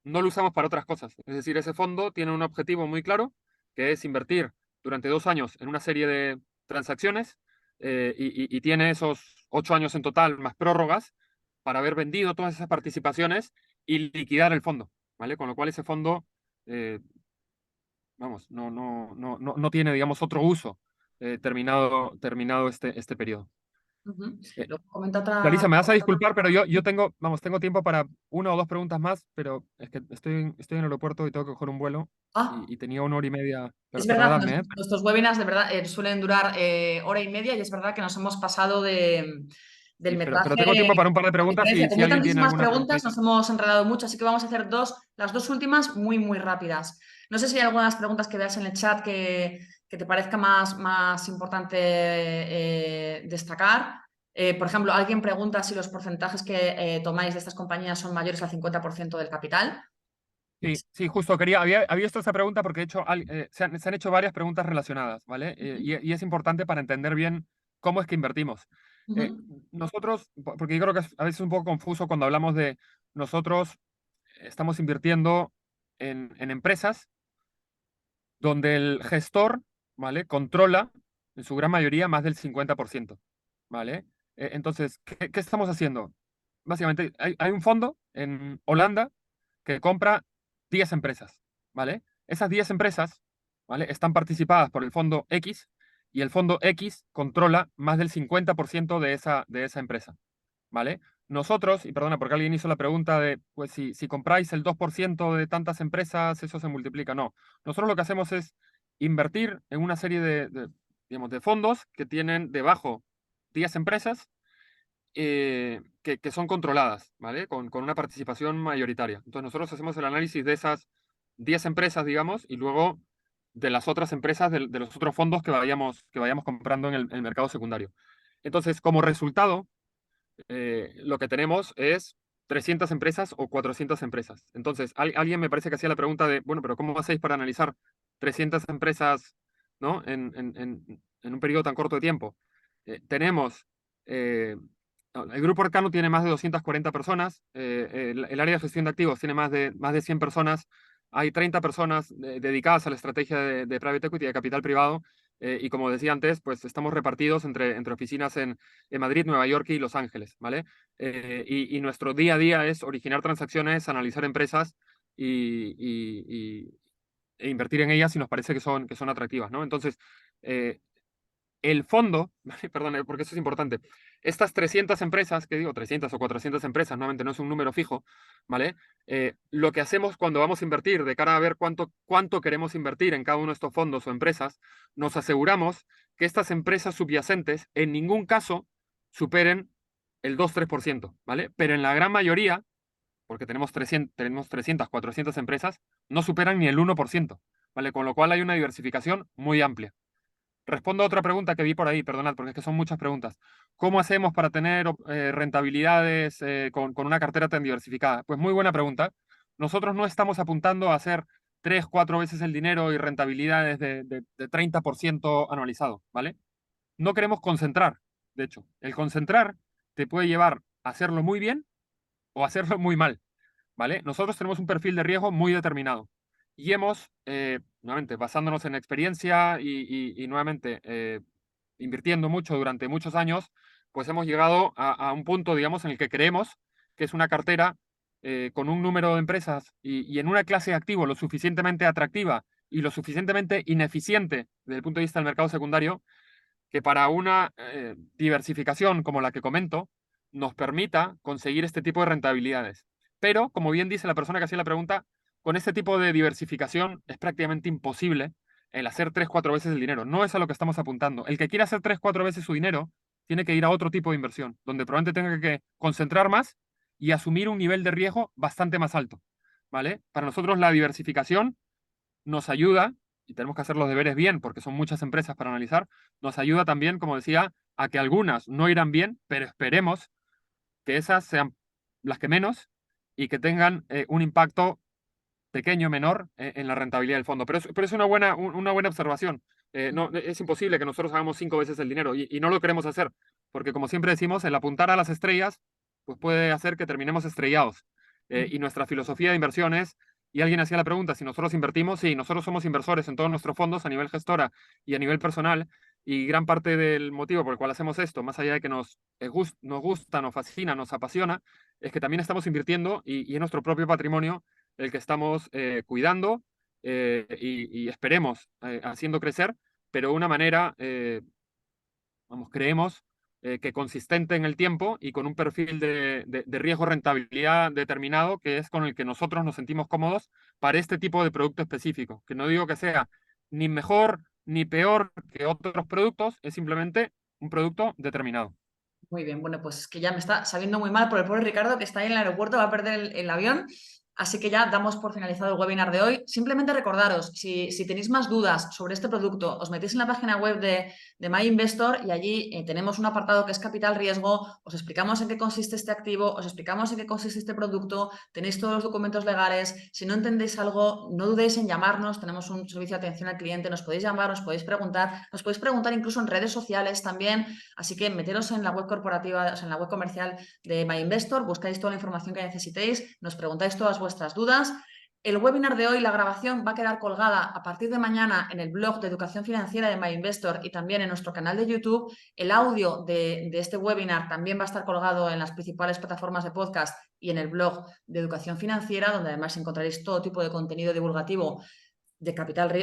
no lo usamos para otras cosas. Es decir, ese fondo tiene un objetivo muy claro, que es invertir durante 2 años en una serie de transacciones, y tiene esos 8 años en total más prórrogas para haber vendido todas esas participaciones y liquidar el fondo, ¿vale? Con lo cual ese fondo, eh, vamos, no tiene, digamos, otro uso terminado este periodo. Ujú. Eh, Luego comenta otra. Clarisa, me vas a disculpar, pero yo tengo tiempo para una o dos preguntas más, pero es que estoy en el aeropuerto y tengo que coger un vuelo Ah, y tenía 1 hora y media. es verdad, Perdonadme, ¿eh? nuestros webinars de verdad suelen durar hora y media y es verdad que nos hemos pasado del Sí, pero metraje tengo tiempo para un par de de preguntas diferencia. si Como hay alguien tiene tantísimas alguna pregunta. preguntas, nos hemos enredado mucho, así que vamos a hacer las dos últimas muy, muy rápidas. No sé si hay algunas preguntas que veas en el chat que te parezca más importante destacar. Por ejemplo, alguien pregunta si los porcentajes que tomáis de estas compañías son mayores al 50% del capital. Sí, sí, justo había visto esta pregunta porque de hecho se han hecho varias preguntas relacionadas, ¿vale? Y es importante para entender bien cómo es que invertimos. Ujú. Nosotros, porque yo creo que a veces es un poco confuso cuando hablamos de nosotros estamos invirtiendo en empresas donde el gestor, ¿vale? Controla en su gran mayoría más del 50%, ¿vale? Entonces, ¿qué estamos haciendo? Básicamente, hay un fondo en Holanda que compra 10 empresas, ¿vale? Esas 10 empresas, ¿vale? Están participadas por el fondo X y el fondo X controla más del 50% de esa empresa. ¿Vale? Nosotros, y perdona, porque alguien hizo la pregunta de, pues si compráis el 2% de tantas empresas, eso se multiplica. No, nosotros lo que hacemos es invertir en una serie digamos, de fondos que tienen debajo 10 empresas que son controladas, ¿vale? Con una participación mayoritaria. Entonces nosotros hacemos el análisis de esas 10 empresas, digamos, y luego de las otras empresas, de los otros fondos que vayamos comprando en el mercado secundario. Entonces, como resultado, lo que tenemos es 300 empresas o 400 empresas. Entonces, alguien me parece que hacía la pregunta de, bueno, pero ¿cómo hacéis para analizar 300 empresas, ¿no? en un periodo tan corto de tiempo? Tenemos, el Grupo Arcano tiene más de 240 personas, el área de gestión de activos tiene más de 100 personas, hay 30 personas dedicadas a la estrategia de private equity, de capital privado, y como decía antes, pues estamos repartidos entre oficinas en Madrid, Nueva York y Los Ángeles, ¿vale? Y nuestro día a día es originar transacciones, analizar empresas e invertir en ellas si nos parece que son atractivas, ¿no? Entonces, eh, el fondo, ¿vale? Perdón, porque eso es importante, estas 300 empresas, que digo 300 o 400 empresas, nuevamente no es un número fijo, ¿vale? Lo que hacemos cuando vamos a invertir, de cara a ver cuánto queremos invertir en cada uno de estos fondos o empresas, nos aseguramos que estas empresas subyacentes en ningún caso superen el 2-3%, ¿vale? Pero en la gran mayoría, porque tenemos 300 400 empresas, no superan ni el 1%, ¿vale? Con lo cual hay una diversificación muy amplia. Respondo a otra pregunta que vi por ahí, perdonad, porque es que son muchas preguntas. ¿Cómo hacemos para tener rentabilidades con una cartera tan diversificada? Pues muy buena pregunta. Nosotros no estamos apuntando a hacer 3, 4 veces el dinero y rentabilidades de 30% anualizado, ¿vale? No queremos concentrar, de hecho. El concentrar te puede llevar a hacerlo muy bien o a hacerlo muy mal. ¿Vale? Nosotros tenemos un perfil de riesgo muy determinado y hemos, nuevamente, basándonos en experiencia y nuevamente invirtiendo mucho durante muchos años, pues hemos llegado a un punto, digamos, en el que creemos que es una cartera con un número de empresas y en una clase de activo lo suficientemente atractiva y lo suficientemente ineficiente desde el punto de vista del mercado secundario que para una diversificación como la que comento nos permita conseguir este tipo de rentabilidades. Pero, como bien dice la persona que hacía la pregunta, con este tipo de diversificación es prácticamente imposible el hacer 3, 4 veces el dinero. No es a lo que estamos apuntando. El que quiera hacer 3, 4 veces su dinero tiene que ir a otro tipo de inversión, donde probablemente tenga que concentrar más y asumir un nivel de riesgo bastante más alto. ¿Vale? Para nosotros la diversificación nos ayuda, y tenemos que hacer los deberes bien porque son muchas empresas para analizar, nos ayuda también, como decía, a que algunas no irán bien, pero esperemos que esas sean las que menos y que tengan un impacto pequeño, menor, en la rentabilidad del fondo. Pero es una buena observación. No, es imposible que nosotros hagamos 5 veces el dinero y no lo queremos hacer, porque como siempre decimos, el apuntar a las estrellas pues puede hacer que terminemos estrellados. Y nuestra filosofía de inversiones, y alguien hacía la pregunta, si nosotros invertimos, sí, nosotros somos inversores en todos nuestros fondos a nivel gestora y a nivel personal, y gran parte del motivo por el cual hacemos esto, más allá de que nos gusta, nos fascina, nos apasiona, es que también estamos invirtiendo y es nuestro propio patrimonio el que estamos cuidando y esperemos haciendo crecer, pero de una manera, vamos, creemos que consistente en el tiempo y con un perfil de riesgo-rentabilidad determinado, que es con el que nosotros nos sentimos cómodos para este tipo de producto específico. Que no digo que sea ni mejor ni peor que otros productos, es simplemente un producto determinado. Muy bien, bueno, pues es que ya me está sabiendo muy mal por el pobre Ricardo que está ahí en el aeropuerto, va a perder el avión. Así que ya damos por finalizado el webinar de hoy. Simplemente recordaros, si tenéis más dudas sobre este producto, os metéis en la página web de MyInvestor y allí tenemos un apartado que es capital riesgo. Os explicamos en qué consiste este activo, os explicamos en qué consiste este producto, tenéis todos los documentos legales. Si no entendéis algo, no dudéis en llamarnos. Tenemos un servicio de atención al cliente, nos podéis llamar, nos podéis preguntar incluso en redes sociales también. Así que meteros en la web corporativa, o sea, en la web comercial de MyInvestor, buscáis toda la información que necesitéis, nos preguntáis todas vuestras dudas. El webinar de hoy, la grabación, va a quedar colgada a partir de mañana en el blog de educación financiera de MyInvestor y también en nuestro canal de YouTube. El audio de este webinar también va a estar colgado en las principales plataformas de podcast y en el blog de educación financiera, donde además encontraréis todo tipo de contenido divulgativo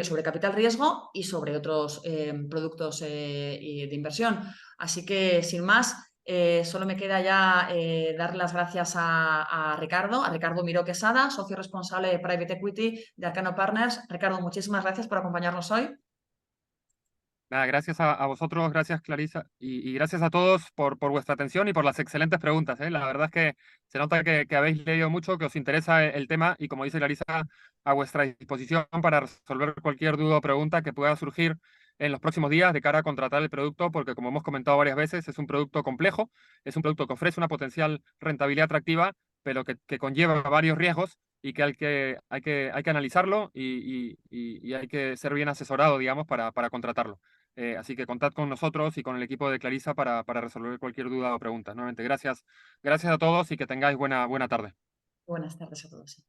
sobre capital riesgo y sobre otros productos de inversión. Así que, sin más, solo me queda ya dar las gracias a Ricardo Miró Quesada, socio responsable de Private Equity de Arcano Partners. Ricardo, muchísimas gracias por acompañarnos hoy. Nada, gracias a vosotros, gracias Clarisa, y gracias a todos por vuestra atención y por las excelentes preguntas, ¿eh? La verdad es que se nota que habéis leído mucho, que os interesa el tema y como dice Clarisa, a vuestra disposición para resolver cualquier duda o pregunta que pueda surgir en los próximos días de cara a contratar el producto, porque como hemos comentado varias veces, es un producto complejo, es un producto que ofrece una potencial rentabilidad atractiva, pero que conlleva varios riesgos y que hay que analizarlo y hay que ser bien asesorado, digamos, para contratarlo. Así que contad con nosotros y con el equipo de Clarisa para resolver cualquier duda o pregunta. Nuevamente, gracias a todos y que tengáis buena tarde. Buenas tardes a todos.